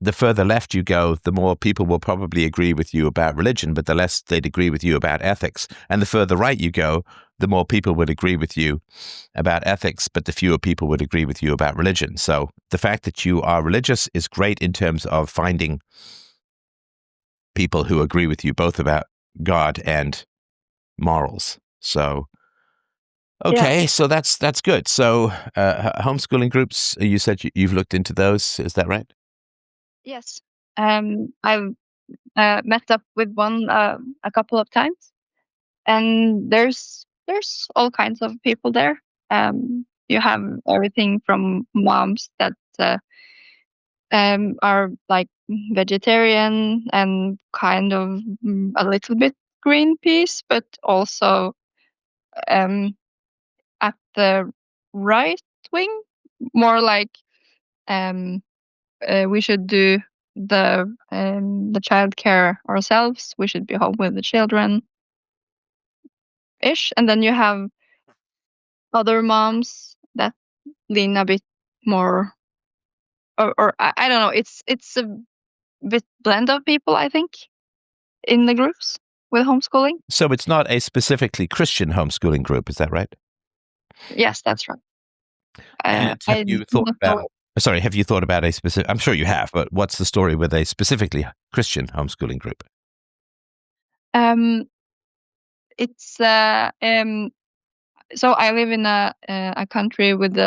S2: the further left you go, the more people will probably agree with you about religion, but the less they'd agree with you about ethics. And the further right you go, the more people would agree with you about ethics, but the fewer people would agree with you about religion. So the fact that you are religious is great in terms of finding people who agree with you both about God and morals. So
S1: Yeah.
S2: okay, so that's good. So homeschooling groups, you said you've looked into those. Is that right?
S1: Yes. I've met up with one a couple of times, and there's all kinds of people there. You have everything from moms that are like vegetarian and kind of a little bit Greenpeace, but also um, at the right wing, more like um, we should do the childcare ourselves. We should be home with the children ish, and then you have other moms that lean a bit more, or I don't know. It's a bit blend of people, I think, in the groups with homeschooling.
S2: So it's not a specifically Christian homeschooling group, is that right?
S1: Yes, that's right.
S2: And have
S1: I
S2: you
S1: do
S2: thought
S1: not know.
S2: about, sorry, have you thought about a specific, I'm sure you have, but what's the story with a specifically Christian homeschooling group?
S1: Um, it's so I live in a country with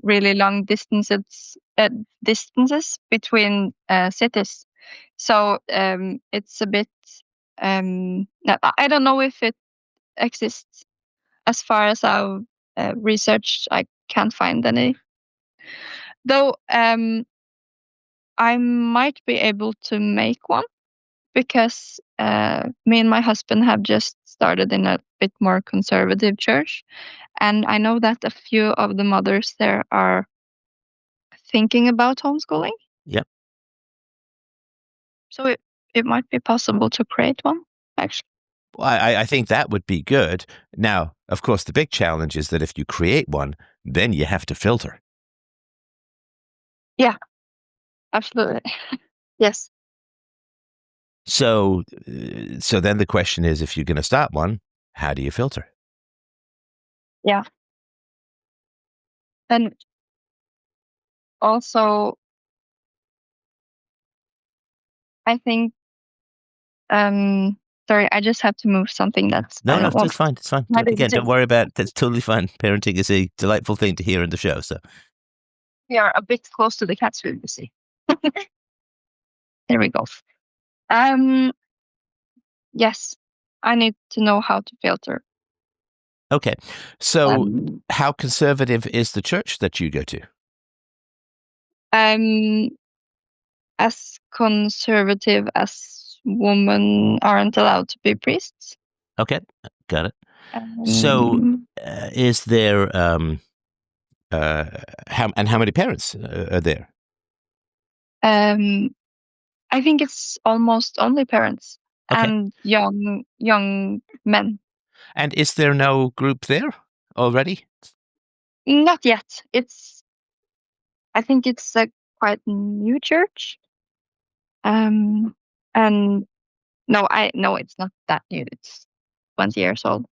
S1: really long distances between cities. So it's a bit I don't know if it exists. As far as I've researched, I can't find any. Though I might be able to make one because me and my husband have just started in a bit more conservative church. And I know that a few of the mothers there are thinking about homeschooling.
S2: Yep.
S1: So it might be possible to create one, actually.
S2: Well, I think that would be good. Now, of course, the big challenge is that if you create one, then you have to filter.
S1: Yeah, absolutely. Yes.
S2: So, so then the question is, if you're going to start one, how do you filter?
S1: Yeah. And also, I think, sorry, I just have to move something that's
S2: No,
S1: I
S2: no,
S1: don't want
S2: it's fine. It's fine.
S1: my baby
S2: Again,
S1: to.
S2: don't worry about it. That's totally fine. Parenting is a delightful thing to hear in the show. So,
S1: We are a bit close to the cat's room, you see. There we go. Um, yes, I need to know how to filter.
S2: okay. So,
S1: Um,
S2: how conservative is the church that you go to?
S1: I'm as conservative as women aren't allowed to be priests.
S2: Okay, got it. So,
S1: Um,
S2: is there uh, how many parents are there?
S1: um, I think it's almost only parents
S2: Okay,
S1: and young men.
S2: and is there no group there already?
S1: Not yet. I think it's a quite new church. Um, and no, it's not that new. It's 20 years old.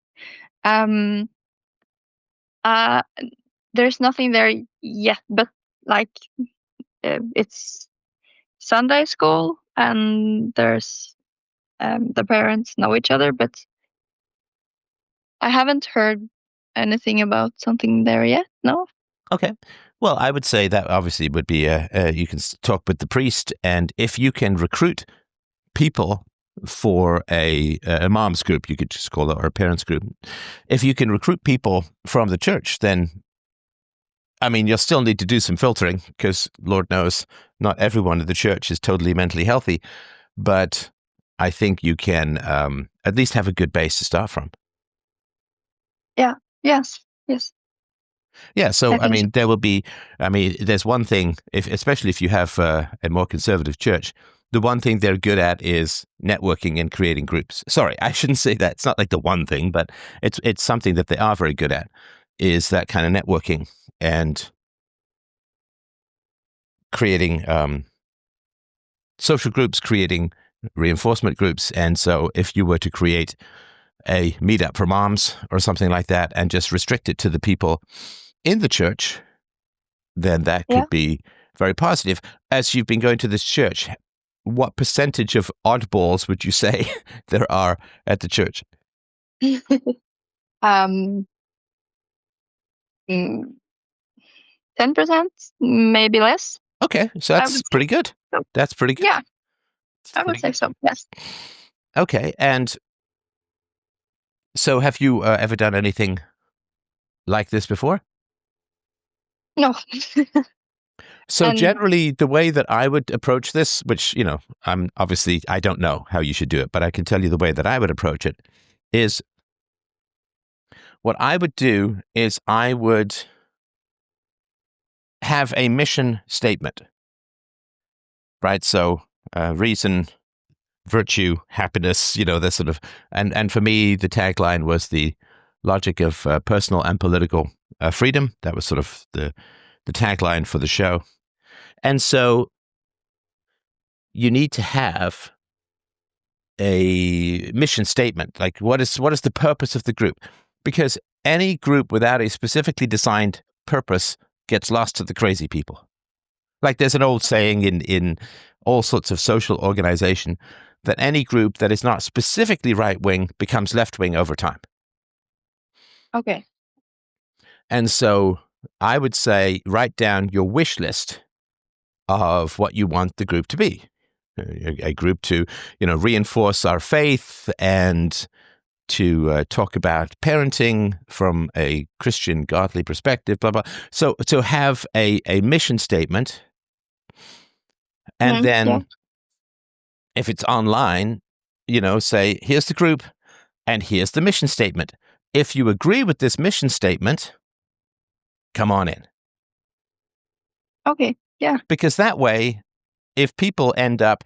S1: Um, uh, there's nothing there yet, but like it's Sunday school, and there's the parents know each other, but I haven't heard anything about something there yet. No.
S2: Okay. Well, I would say that obviously would be you can talk with the priest, and if you can recruit people for a mom's group, you could just call it, or a parents group. If you can recruit people from the church, then I mean, you'll still need to do some filtering because Lord knows not everyone in the church is totally mentally healthy, but I think you can at least have a good base to start from.
S1: Yeah. Yes. Yes.
S2: Yeah. So,
S1: I
S2: I
S1: think
S2: mean, there's one thing, especially if you have a more conservative church, the one thing they're good at is networking and creating groups. Sorry, I shouldn't say that. It's not like the one thing, but it's something that they are very good at, is that kind of networking and creating social groups, creating reinforcement groups. And so if you were to create a meetup for moms or something like that and just restrict it to the people in the church, then that
S1: yeah.
S2: could be very positive. As you've been going to this church, what percentage of oddballs would you say there are at the church?
S1: um, 10%, maybe less.
S2: Okay, so
S1: I
S2: that's
S1: would say
S2: pretty good.
S1: so.
S2: That's pretty good.
S1: Yeah,
S2: That's
S1: I would
S2: pretty
S1: say
S2: good.
S1: so. Yes.
S2: Okay, and so have you ever done anything like this before?
S1: No.
S2: So
S1: And
S2: generally, the way that I would approach this, which, I don't know how you should do it, but I can tell you the way that I would approach it is what I would do is I would have a mission statement, right? So reason, virtue, happiness, the sort of, and for me, the tagline was the logic of personal and political freedom. That was sort of the tagline for the show. And so you need to have a mission statement. Like what is the purpose of the group? Because any group without a specifically designed purpose gets lost to the crazy people. Like there's an old saying in all sorts of social organization that any group that is not specifically right wing becomes left wing over time.
S1: okay.
S2: And so I would say write down your wish list of what you want the group to be. A group to, reinforce our faith and to talk about parenting from a Christian, godly perspective, blah, blah. So to have a mission statement. And
S1: Yeah.
S2: then if it's online, say, here's the group and here's the mission statement. If you agree with this mission statement, come on in.
S1: Okay. Yeah.
S2: Because that way, if people end up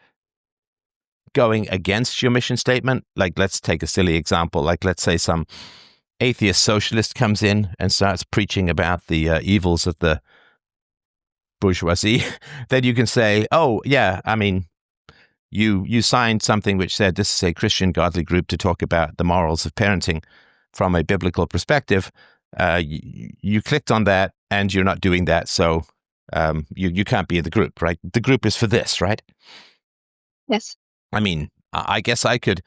S2: going against your mission statement, like let's take a silly example, like let's say some atheist socialist comes in and starts preaching about the evils of the bourgeoisie, then you can say, oh, yeah, I mean, you signed something which said this is a Christian godly group to talk about the morals of parenting from a biblical perspective. You clicked on that and you're not doing that. So you can't be in the group, right? The group is for this, right?
S1: Yes.
S2: I mean, I guess I could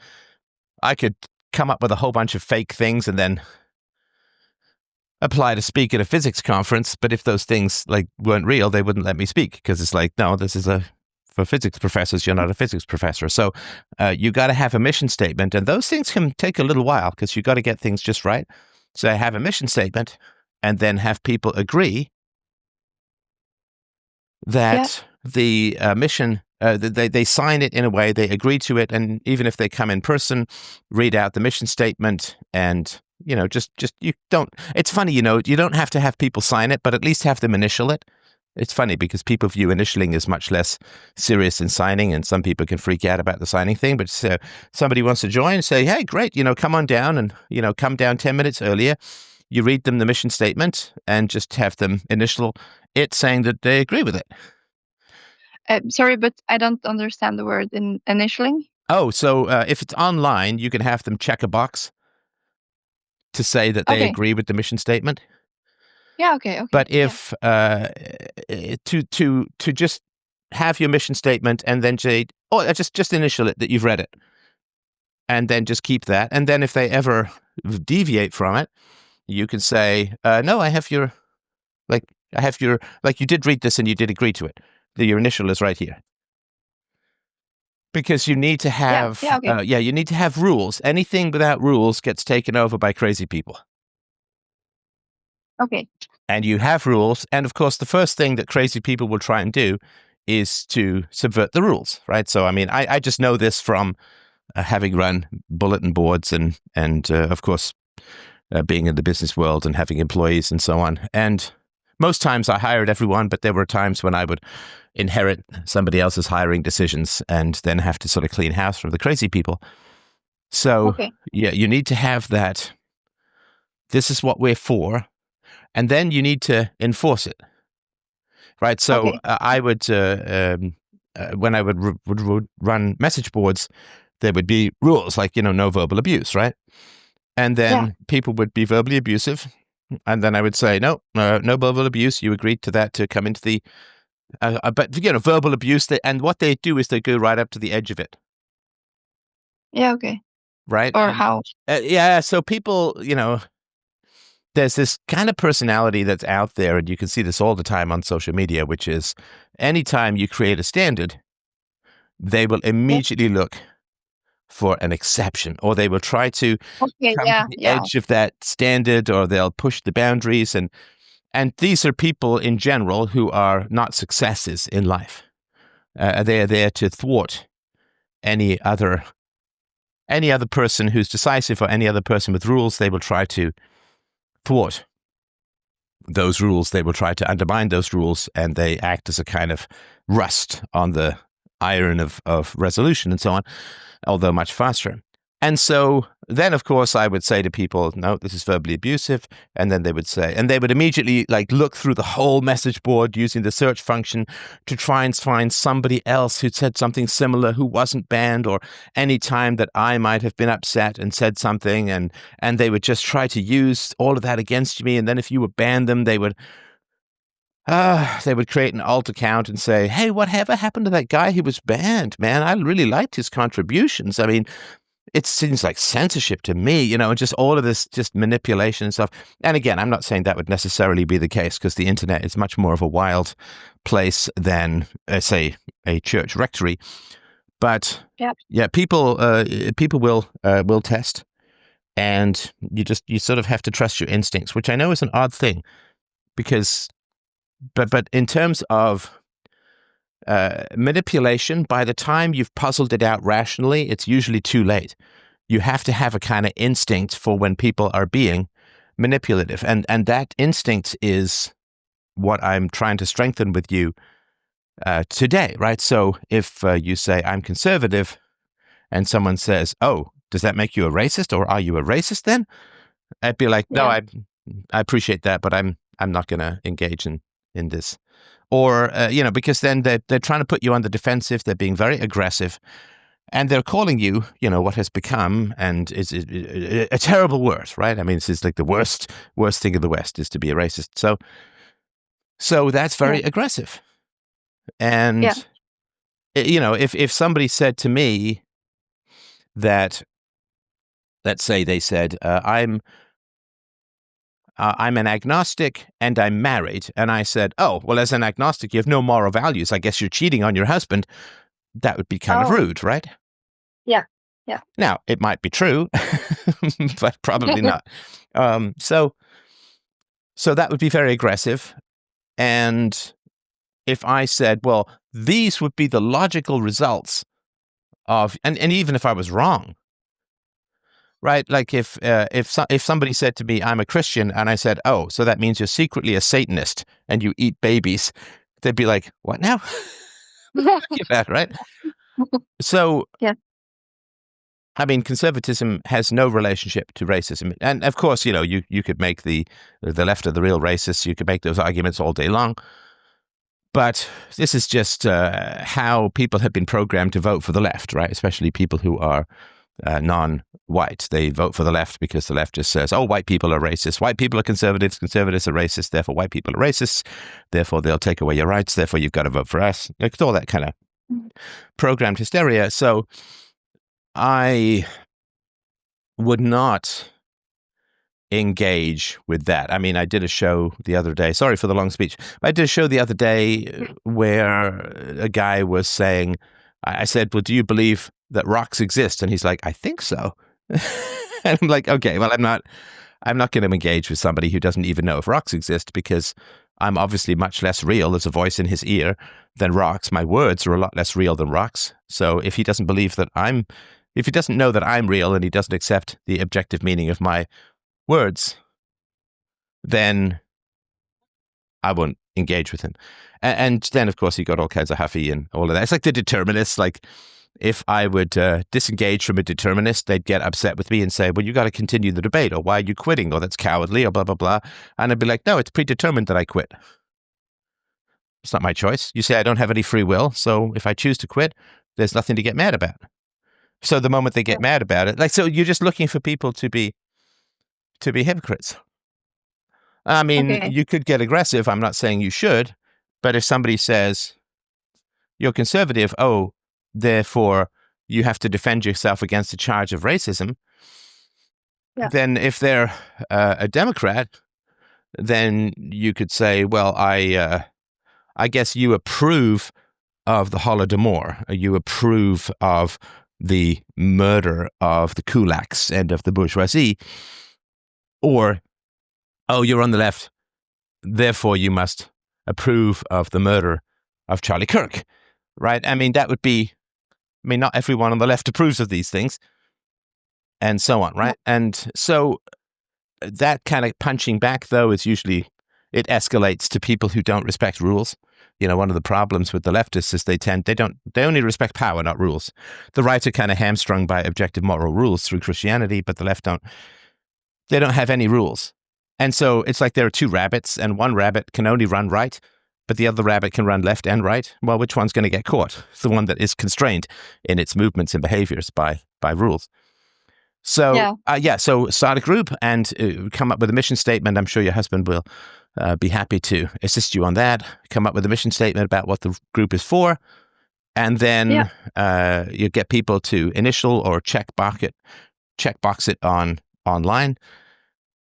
S2: come up with a whole bunch of fake things and then apply to speak at a physics conference. But if those things like weren't real, they wouldn't let me speak because it's like, no, this is for physics professors. You're not a physics professor. So you got to have a mission statement. And those things can take a little while because you got to get things just right. So I have a mission statement and then have people agree that the mission, they sign it in a way, they agree to it. And even if they come in person, read out the mission statement and, just you don't, it's funny, you don't have to have people sign it, but at least have them initial it. It's funny because people view initialing as much less serious than signing, and some people can freak out about the signing thing. But somebody wants to join, say, hey, great, come on down and, come down 10 minutes earlier. You read them the mission statement and just have them initial it saying that they agree with it.
S1: Sorry, but I don't understand the word in initialing.
S2: Oh, so if it's online, you can have them check a box to say that they agree with the mission statement.
S1: Yeah. Okay.
S2: But if to just have your mission statement and then say, oh, just initial it that you've read it, and then just keep that. And then if they ever deviate from it, you can say, no, I have your, you did read this and you did agree to it. Your initial is right here. Because you need to have, you need to have rules. Anything without rules gets taken over by crazy people.
S1: Okay.
S2: And you have rules. And of course, the first thing that crazy people will try and do is to subvert the rules, right? So, I mean, I just know this from having run bulletin boards and of course, being in the business world and having employees and so on. And most times I hired everyone, but there were times when I would inherit somebody else's hiring decisions and then have to sort of clean house from the crazy people. So,
S1: Okay.
S2: yeah, you need to have that. This is what we're for. And then you need to enforce it. Right. So
S1: Okay.
S2: I would, when I would run message boards, there would be rules like, no verbal abuse. Right. And then people would be verbally abusive. And then I would say, no verbal abuse. You agreed to that to come into the, but verbal abuse. And what they do is they go right up to the edge of it.
S1: Yeah. Okay.
S2: Right.
S1: Or
S2: And,
S1: how?
S2: yeah. So people, there's this kind of personality that's out there, and you can see this all the time on social media, which is anytime you create a standard, they will immediately look for an exception, or they will try to come to the edge of that standard, or they'll push the boundaries. And these are people in general who are not successes in life. They are there to thwart any other person who's decisive, or any other person with rules. They will try to thwart those rules. They will try to undermine those rules, and they act as a kind of rust on the iron of resolution and so on, although much faster. And so then, of course, I would say to people, no, this is verbally abusive. And then they would say, and they would immediately look through the whole message board using the search function to try and find somebody else who said something similar, who wasn't banned, or any time that I might have been upset and said something. And they would just try to use all of that against me. And then if you would ban them, they would create an alt account and say, hey, whatever happened to that guy who was banned? Man, I really liked his contributions. I mean, it seems like censorship to me, and just all of this just manipulation and stuff. And again, I'm not saying that would necessarily be the case, because the internet is much more of a wild place than, say, a church rectory. But yeah, people will test, and you sort of have to trust your instincts, which I know is an odd thing, because, but in terms of manipulation, by the time you've puzzled it out rationally, it's usually too late. You have to have a kind of instinct for when people are being manipulative. And that instinct is what I'm trying to strengthen with you today, right? So if you say, I'm conservative, and someone says, oh, does that make you a racist, or are you a racist then? I'd be like, no, I appreciate that, but I'm not going to engage in this. Or, because then they're trying to put you on the defensive. They're being very aggressive, and they're calling you, what has become and is a terrible word, right? I mean, this is like the worst thing in the West is to be a racist. So that's very aggressive. And, if somebody said to me that, let's say they said, I'm an agnostic and I'm married. And I said, oh, well, as an agnostic, you have no moral values. I guess you're cheating on your husband. That would be kind of rude, right?
S1: Yeah.
S2: Now, it might be true, but probably not. So that would be very aggressive. And if I said, well, these would be the logical results of, and even if I was wrong, right? Like if somebody said to me, I'm a Christian, and I said, oh, so that means you're secretly a Satanist and you eat babies, they'd be like, what now? About, right? So, I mean, conservatism has no relationship to racism. And of course, you could make the left are the real racists. You could make those arguments all day long. But this is just how people have been programmed to vote for the left, right? Especially people who are non-white. They vote for the left because the left just says, oh, white people are racist. White people are conservatives. Conservatives are racist. Therefore, white people are racist. Therefore, they'll take away your rights. Therefore, you've got to vote for us. Like all that kind of programmed hysteria. So I would not engage with that. I mean, I did a show the other day. Sorry for the long speech. I did a show the other day where a guy was saying, I said, well, do you believe that rocks exist? And he's like, I think so. And I'm like, okay, well, I'm not going to engage with somebody who doesn't even know if rocks exist, because I'm obviously much less real as a voice in his ear than rocks. My words are a lot less real than rocks. So if he doesn't believe that if he doesn't know that I'm real, and he doesn't accept the objective meaning of my words, then I won't engage with him. And then, of course, he got all kinds of huffy and all of that. It's like the determinists. Like, if I would disengage from a determinist, they'd get upset with me and say, well, you got to continue the debate, or why are you quitting? Or that's cowardly, or blah, blah, blah. And I'd be like, no, it's predetermined that I quit. It's not my choice. You say I don't have any free will, so if I choose to quit, there's nothing to get mad about. So the moment they get mad about it, like, so you're just looking for people to be hypocrites. I mean,
S1: Okay.
S2: you could get aggressive. I'm not saying you should, but if somebody says you're conservative, oh, therefore you have to defend yourself against a charge of racism, then if they're a Democrat, then you could say, well, I guess you approve of the Holodomor. You approve of the murder of the kulaks and of the bourgeoisie. Or, oh, you're on the left, therefore you must approve of the murder of Charlie Kirk, right? I mean, that would be, I mean, not everyone on the left approves of these things, and so on, right? And so that kind of punching back, though, is usually, it escalates to people who don't respect rules. You know, one of the problems with the leftists is they only respect power, not rules. The right are kind of hamstrung by objective moral rules through Christianity, but the left they don't have any rules. And so it's like there are two rabbits, and one rabbit can only run right, but the other rabbit can run left and right. Well, which one's going to get caught? It's the one that is constrained in its movements and behaviors by rules. So, so start a group and come up with a mission statement. I'm sure your husband will be happy to assist you on that. Come up with a mission statement about what the group is for. And then you get people to initial or checkbox it online,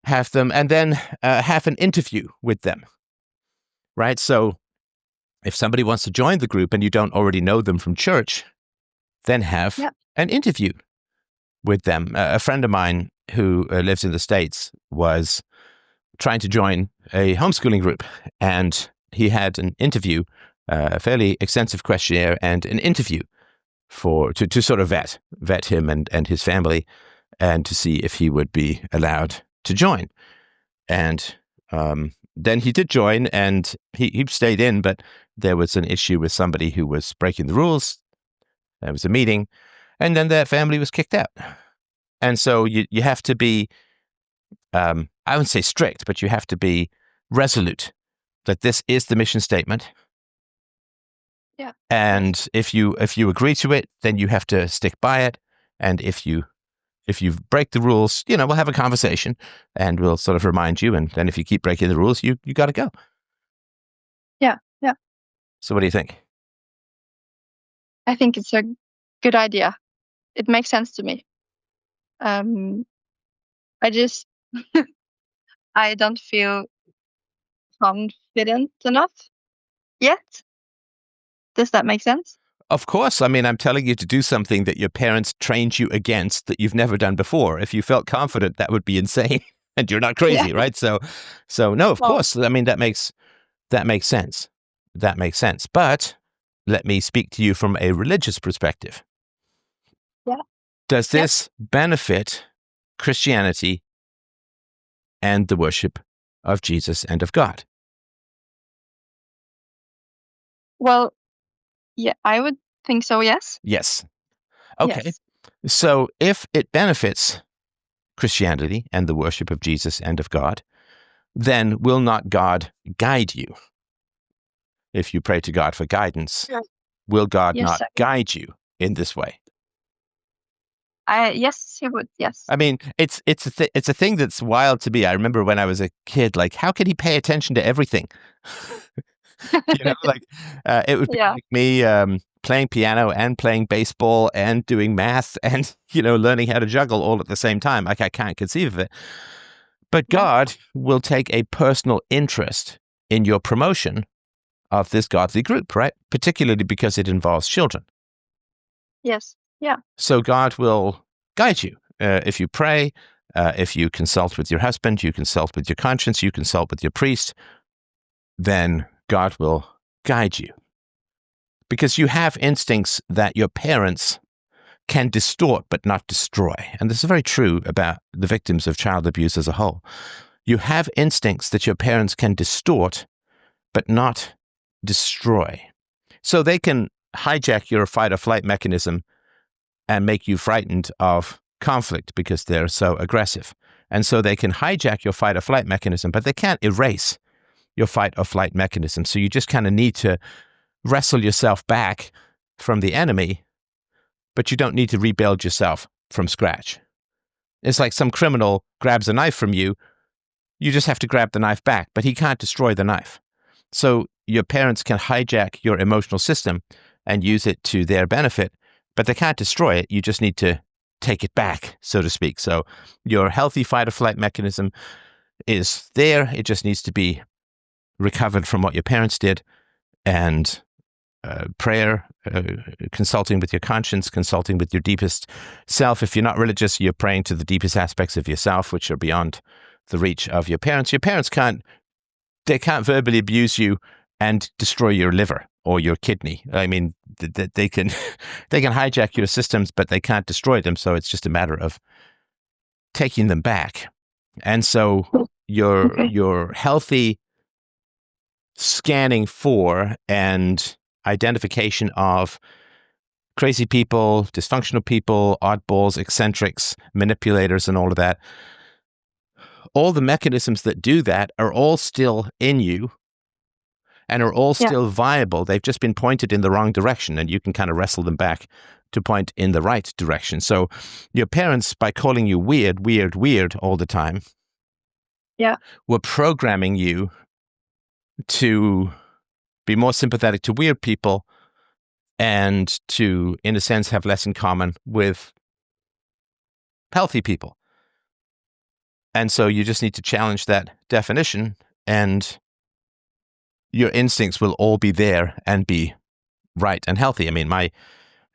S2: have them, and then have an interview with them, right? So if somebody wants to join the group and you don't already know them from church, then have an interview with them. A friend of mine who lives in the States was trying to join a homeschooling group, and he had an interview, a fairly extensive questionnaire and an interview to sort of vet him and his family, and to see if he would be allowed to join. And then he did join, and he stayed in, but there was an issue with somebody who was breaking the rules. There was a meeting, and then their family was kicked out. And so you have to be, I wouldn't say strict, but you have to be resolute that this is the mission statement.
S1: Yeah.
S2: And if you agree to it, then you have to stick by it. And if you break the rules, we'll have a conversation and we'll sort of remind you. And then if you keep breaking the rules, you got to go.
S1: Yeah. Yeah.
S2: So what do you think?
S1: I think it's a good idea. It makes sense to me. I just, I don't feel confident enough yet. Does that make sense?
S2: Of course. I mean, I'm telling you to do something that your parents trained you against that you've never done before. If you felt confident, that would be insane, and you're not crazy, right? So no, of course. I mean, that makes sense. That makes sense. But let me speak to you from a religious perspective.
S1: Yeah.
S2: Does this benefit Christianity and the worship of Jesus and of God?
S1: Well, yeah, I would think so, yes.
S2: Yes. Okay.
S1: Yes.
S2: So if it benefits Christianity and the worship of Jesus and of God, then will not God guide you? If you pray to God for guidance, will God not guide you in this way?
S1: Yes, he would. Yes.
S2: I mean, it's a thing that's wild to me. I remember when I was a kid, like, how could he pay attention to everything? It would be like me playing piano and playing baseball and doing math and learning how to juggle all at the same time. Like, I can't conceive of it. But God will take a personal interest in your promotion of this godly group, right? Particularly because it involves children.
S1: Yes. Yeah.
S2: So God will guide you. If you pray, if you consult with your husband, you consult with your conscience, you consult with your priest, then God will guide you. Because you have instincts that your parents can distort but not destroy. And this is very true about the victims of child abuse as a whole. You have instincts that your parents can distort but not destroy. So they can hijack your fight or flight mechanism and make you frightened of conflict because they're so aggressive. And so they can hijack your fight or flight mechanism, but they can't erase your fight or flight mechanism. So you just kind of need to wrestle yourself back from the enemy, but you don't need to rebuild yourself from scratch. It's like some criminal grabs a knife from you. You just have to grab the knife back, but he can't destroy the knife. So your parents can hijack your emotional system and use it to their benefit, but they can't destroy it. You just need to take it back, so to speak. So your healthy fight or flight mechanism is there. It just needs to be recovered from what your parents did. And prayer, consulting with your conscience, consulting with your deepest self. If you're not religious, you're praying to the deepest aspects of yourself, which are beyond the reach of your parents. Your parents can't verbally abuse you and destroy your liver or your kidney. I mean, they can hijack your systems, but they can't destroy them. So it's just a matter of taking them back. And so your healthy scanning for and identification of crazy people, dysfunctional people, oddballs, eccentrics, manipulators, and all of that. All the mechanisms that do that are all still in you and are all still viable. They've just been pointed in the wrong direction, and you can kind of wrestle them back to point in the right direction. So your parents, by calling you weird all the time, were programming you to be more sympathetic to weird people and to, in a sense, have less in common with healthy people. And so you just need to challenge that definition, and your instincts will all be there and be right and healthy. I mean, my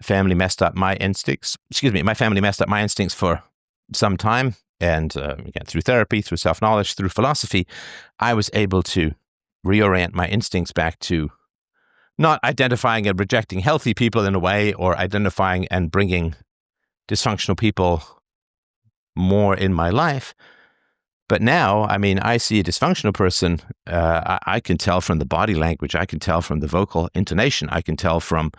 S2: family messed up my instincts. My family messed up my instincts for some time. And again, through therapy, through self-knowledge, through philosophy, I was able to reorient my instincts back to not identifying and rejecting healthy people in a way, or identifying and bringing dysfunctional people more in my life. But now, I mean, I see a dysfunctional person. I can tell from the body language. I can tell from the vocal intonation. I can tell from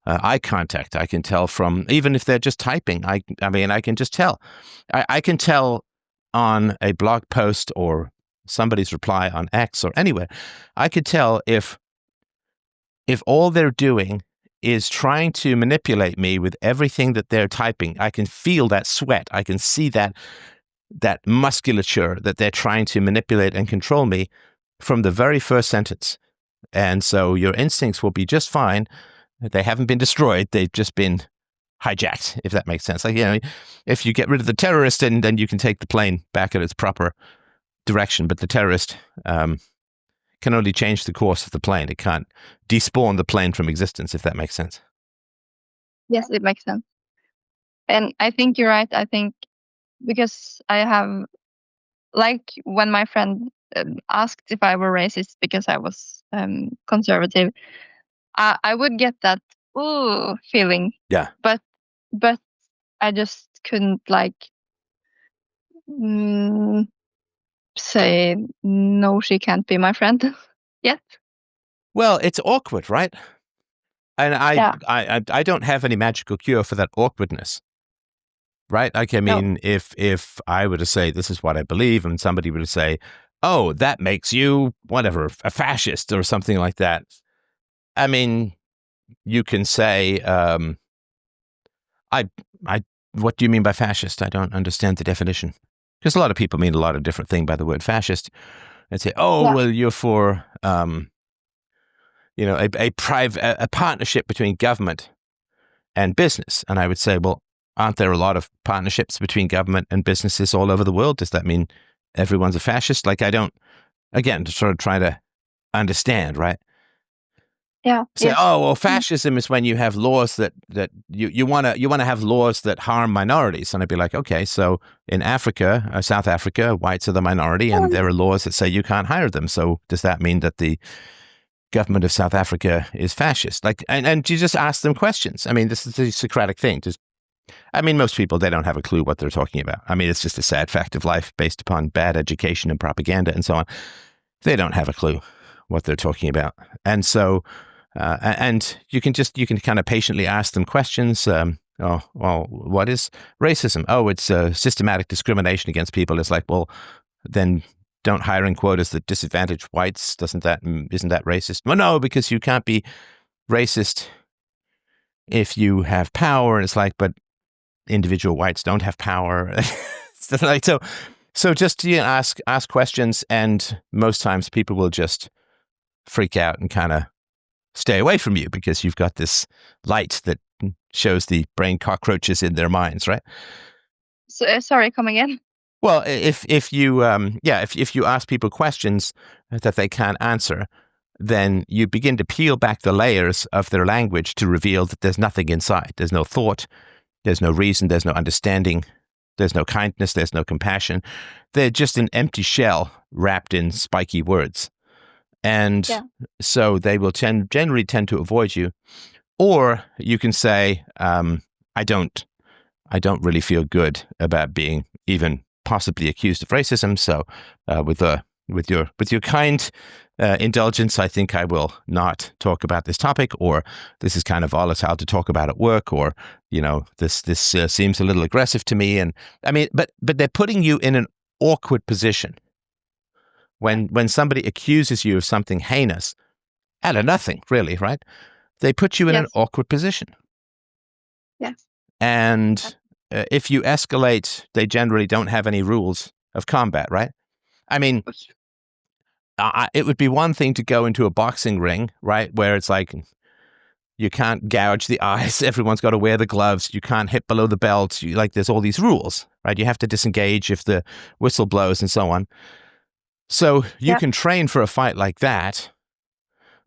S2: eye contact. I can tell from, even if they're just typing. I can just tell. I can tell on a blog post or somebody's reply on X or anywhere. I could tell if all they're doing is trying to manipulate me with everything that they're typing. I can feel that sweat. I can see that musculature that they're trying to manipulate and control me from the very first sentence. And so your instincts will be just fine. They haven't been destroyed. They've just been hijacked, if that makes sense. Like, if you get rid of the terrorist, then you can take the plane back in its proper direction. But the terrorist can only change the course of the plane. It can't despawn the plane from existence, if that makes sense.
S1: Yes, it makes sense. And I think you're right. I think because I have, like when my friend asked if I were racist because I was conservative, I would get that feeling.
S2: Yeah.
S1: But I just couldn't say no, she can't be my friend yet.
S2: Well, it's awkward, right? And I don't have any magical cure for that awkwardness. Right? Like, I mean, if I were to say, this is what I believe, and somebody were to say, oh, that makes you, whatever, a fascist or something like that. I mean, you can say, what do you mean by fascist? I don't understand the definition. Because a lot of people mean a lot of different things by the word fascist. They'd say, well, you're for, a partnership between government and business. And I would say, well, aren't there a lot of partnerships between government and businesses all over the world? Does that mean everyone's a fascist? Like, I don't, again, to sort of try to understand, right?
S1: Yeah.
S2: Say, oh, well, fascism is when you have laws that you want to have laws that harm minorities. And I'd be like, okay, so in Africa, South Africa, whites are the minority, and there are laws that say you can't hire them. So does that mean that the government of South Africa is fascist? Like, and you just ask them questions. I mean, this is the Socratic thing. Just I mean, most people, they don't have a clue what they're talking about. I mean, it's just a sad fact of life based upon bad education and propaganda and so on. They don't have a clue what they're talking about. And so, and you can kind of patiently ask them questions. Oh, well, what is racism? Oh, it's systematic discrimination against people. It's like, well, then don't hiring quotas that disadvantage whites. Isn't that racist? Well, no, because you can't be racist if you have power. And it's like, but individual whites don't have power. So just ask questions, and most times people will just freak out and kind of stay away from you because you've got this light that shows the brain cockroaches in their minds, right?
S1: So, sorry, come again.
S2: Well, if you ask people questions that they can't answer, then you begin to peel back the layers of their language to reveal that there's nothing inside. There's no thought, there's no reason, there's no understanding, there's no kindness, there's no compassion. They're just an empty shell wrapped in spiky words. And so they will generally tend to avoid you. Or you can say, I don't really feel good about being even possibly accused of racism. So with your kind indulgence, I think I will not talk about this topic, or this is kind of volatile to talk about at work, or, this seems a little aggressive to me. And I mean, but they're putting you in an awkward position. When somebody accuses you of something heinous, out of nothing, really, right? They put you in an awkward position.
S1: Yes.
S2: And if you escalate, they generally don't have any rules of combat, right? I mean, it would be one thing to go into a boxing ring, right, where it's like you can't gouge the eyes, everyone's got to wear the gloves, you can't hit below the belt, there's all these rules, right? You have to disengage if the whistle blows and so on. So you can train for a fight like that.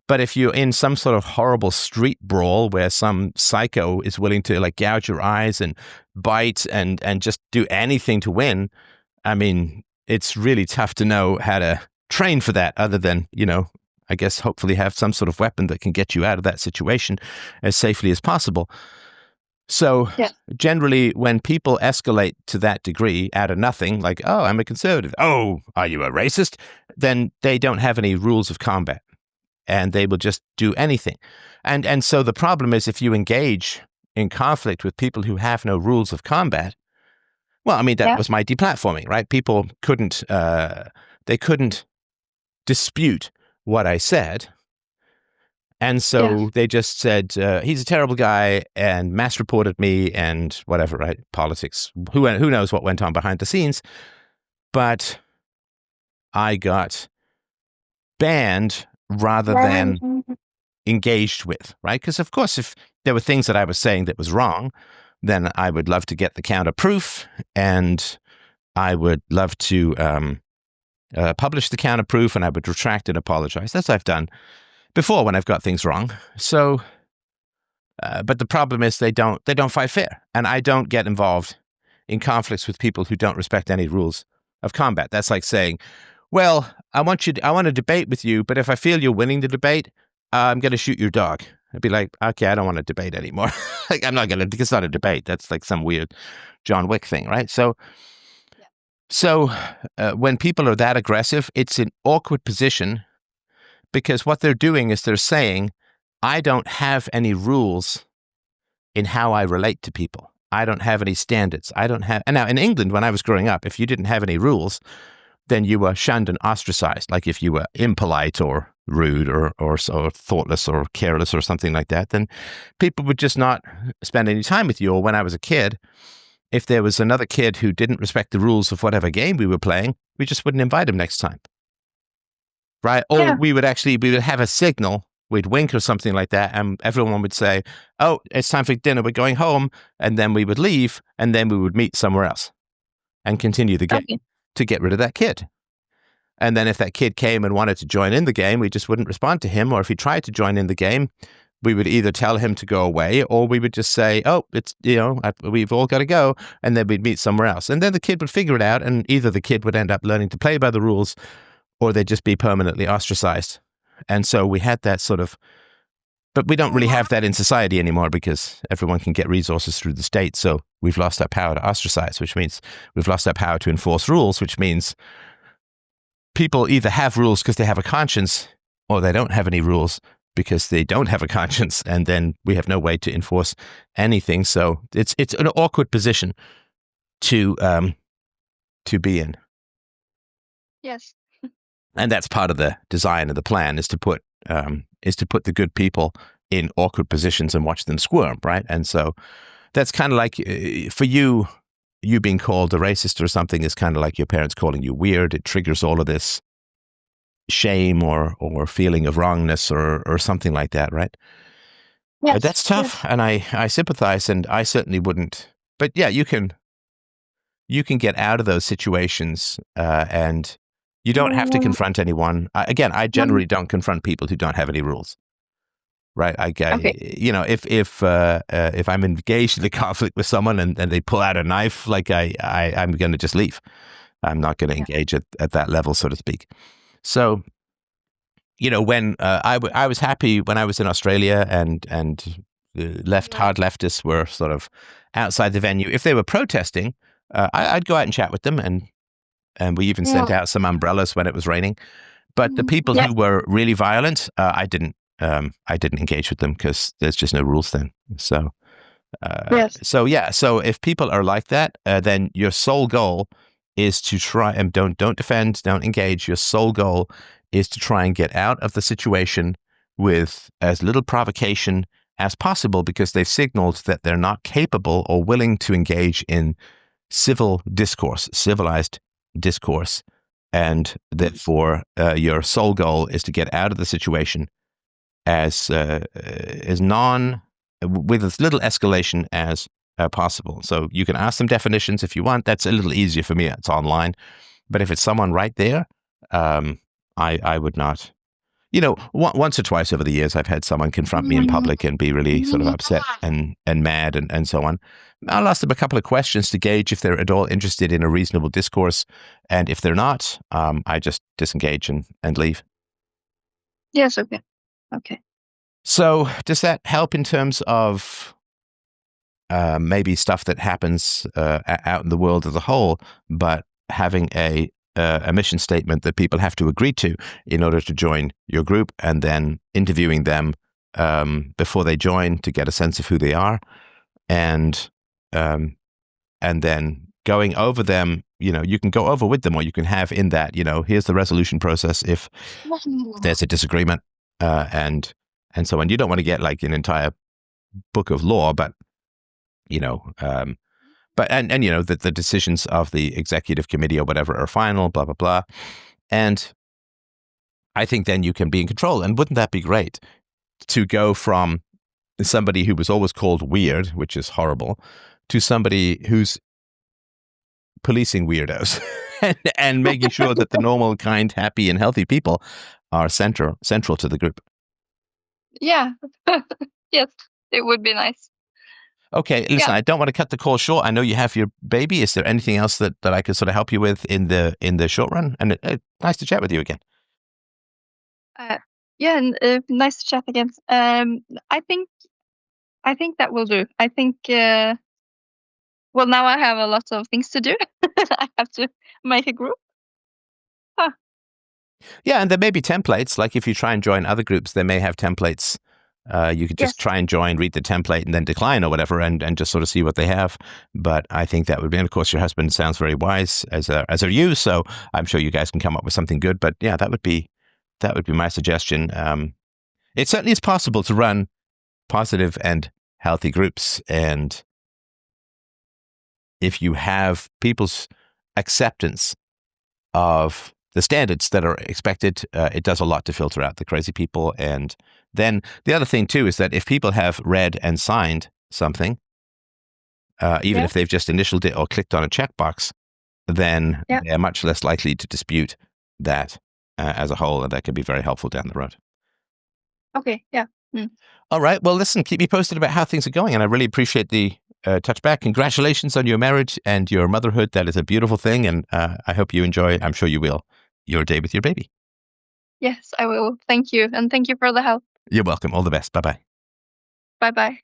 S2: But if you're in some sort of horrible street brawl where some psycho is willing to gouge your eyes and bite and just do anything to win, I mean, it's really tough to know how to train for that other than, I guess hopefully have some sort of weapon that can get you out of that situation as safely as possible. So generally when people escalate to that degree out of nothing, like, oh, I'm a conservative. Oh, are you a racist? Then they don't have any rules of combat. And they will just do anything. And so the problem is if you engage in conflict with people who have no rules of combat, well, I mean, that was my deplatforming, right? People couldn't dispute what I said. And so they just said, he's a terrible guy, and mass reported me and whatever, right? Politics. Who knows what went on behind the scenes. But I got banned rather than engaged with, right? Because, of course, if there were things that I was saying that was wrong, then I would love to get the counter proof, and I would love to publish the counter proof, and I would retract and apologize. That's what I've done before when I've got things wrong. So, but the problem is they don't fight fair, and I don't get involved in conflicts with people who don't respect any rules of combat. That's like saying, well, I want to debate with you, but if I feel you're winning the debate, I'm going to shoot your dog. I'd be like, okay, I don't want to debate anymore. I'm not going to, it's not a debate. That's like some weird John Wick thing, right? So when people are that aggressive, it's an awkward position because what they're doing is they're saying, I don't have any rules in how I relate to people. I don't have any standards. And now in England, when I was growing up, if you didn't have any rules, then you were shunned and ostracized. Like if you were impolite or rude or thoughtless or careless or something like that, then people would just not spend any time with you. Or when I was a kid, if there was another kid who didn't respect the rules of whatever game we were playing, we just wouldn't invite him next time. Right? Or we would have a signal, we'd wink or something like that, and everyone would say, oh, it's time for dinner, we're going home, and then we would leave, and then we would meet somewhere else and continue the game to get rid of that kid. And then if that kid came and wanted to join in the game, we just wouldn't respond to him. Or if he tried to join in the game, we would either tell him to go away, or we would just say, oh, it's, we've all got to go. And then we'd meet somewhere else. And then the kid would figure it out. And either the kid would end up learning to play by the rules, or they'd just be permanently ostracized. And so we had that sort of But we don't really have that in society anymore because everyone can get resources through the state. So we've lost our power to ostracize, which means we've lost our power to enforce rules, which means people either have rules because they have a conscience or they don't have any rules because they don't have a conscience. And then we have no way to enforce anything. So it's an awkward position to be in.
S1: Yes.
S2: And that's part of the design of the plan is to put the good people in awkward positions and watch them squirm, right? And so that's kind of like for you being called a racist or something is kind of like your parents calling you weird. It triggers all of this shame or feeling of wrongness or something like that, right?
S1: Yes.
S2: That's tough,
S1: yes.
S2: and I sympathize, and I certainly wouldn't. But yeah, you can get out of those situations, and you don't have to confront anyone. I generally don't confront people who don't have any rules. Right.
S1: Okay.
S2: You know, if I'm engaged in a conflict with someone and they pull out a knife, like I'm going to just leave. I'm not going to engage at that level, so to speak. So, you know, when I was happy when I was in Australia and hard leftists were sort of outside the venue. If they were protesting, I'd go out and chat with them, and we even sent out some umbrellas when it was raining. But the people who were really violent, I didn't engage with them because there's just no rules then. So, so if people are like that, then your sole goal is to try and don't defend, don't engage. Your sole goal is to try and get out of the situation with as little provocation as possible because they've signaled that they're not capable or willing to engage in civilized discourse. And therefore, your sole goal is to get out of the situation with as little escalation as possible. So you can ask them definitions if you want. That's a little easier for me. It's online. But if it's someone right there, I would not. You know, once or twice over the years, I've had someone confront me in public and be really sort of upset and mad and so on. I'll ask them a couple of questions to gauge if they're at all interested in a reasonable discourse. And if they're not, I just disengage and leave.
S1: Yes, okay. Okay.
S2: So does that help in terms of maybe stuff that happens out in the world as a whole, but having a mission statement that people have to agree to in order to join your group, and then interviewing them before they join to get a sense of who they are, and then going over them. You know, you can go over with them, or you can have in that, you know, here's the resolution process if there's a disagreement, and so on. You don't want to get like an entire book of law, but you know, and you know that the decisions of the executive committee or whatever are final, blah blah blah, and I think then you can be in control. And wouldn't that be great to go from somebody who was always called weird, which is horrible, to somebody who's policing weirdos and making sure that the normal, kind, happy, and healthy people are central to the group.
S1: Yeah. Yes, it would be nice.
S2: Okay, listen, I don't want to cut the call short. I know you have your baby. Is there anything else that I could sort of help you with in the short run? And nice to chat with you again.
S1: Nice to chat again. I think that will do. I think well, now I have a lot of things to do. I have to make a group.
S2: Yeah, and there may be templates. Like if you try and join other groups, they may have templates. You could just try and join, read the template, and then decline or whatever, and just sort of see what they have. But I think that would be, and of course, your husband sounds very wise, as are you. So I'm sure you guys can come up with something good. But yeah, that would be my suggestion. It certainly is possible to run positive and healthy groups, and if you have people's acceptance of the standards that are expected, it does a lot to filter out the crazy people. And then the other thing too is that if people have read and signed something, even if they've just initialed it or clicked on a checkbox, then they're much less likely to dispute that as a whole, and that can be very helpful down the road.
S1: Okay, yeah.
S2: All right. Well, listen, keep me posted about how things are going, and I really appreciate the touchback. Congratulations on your marriage and your motherhood. That is a beautiful thing, and I hope you enjoy, I'm sure you will, your day with your baby.
S1: Yes, I will. Thank you. And thank you for the help.
S2: You're welcome. All the best. Bye-bye.
S1: Bye bye.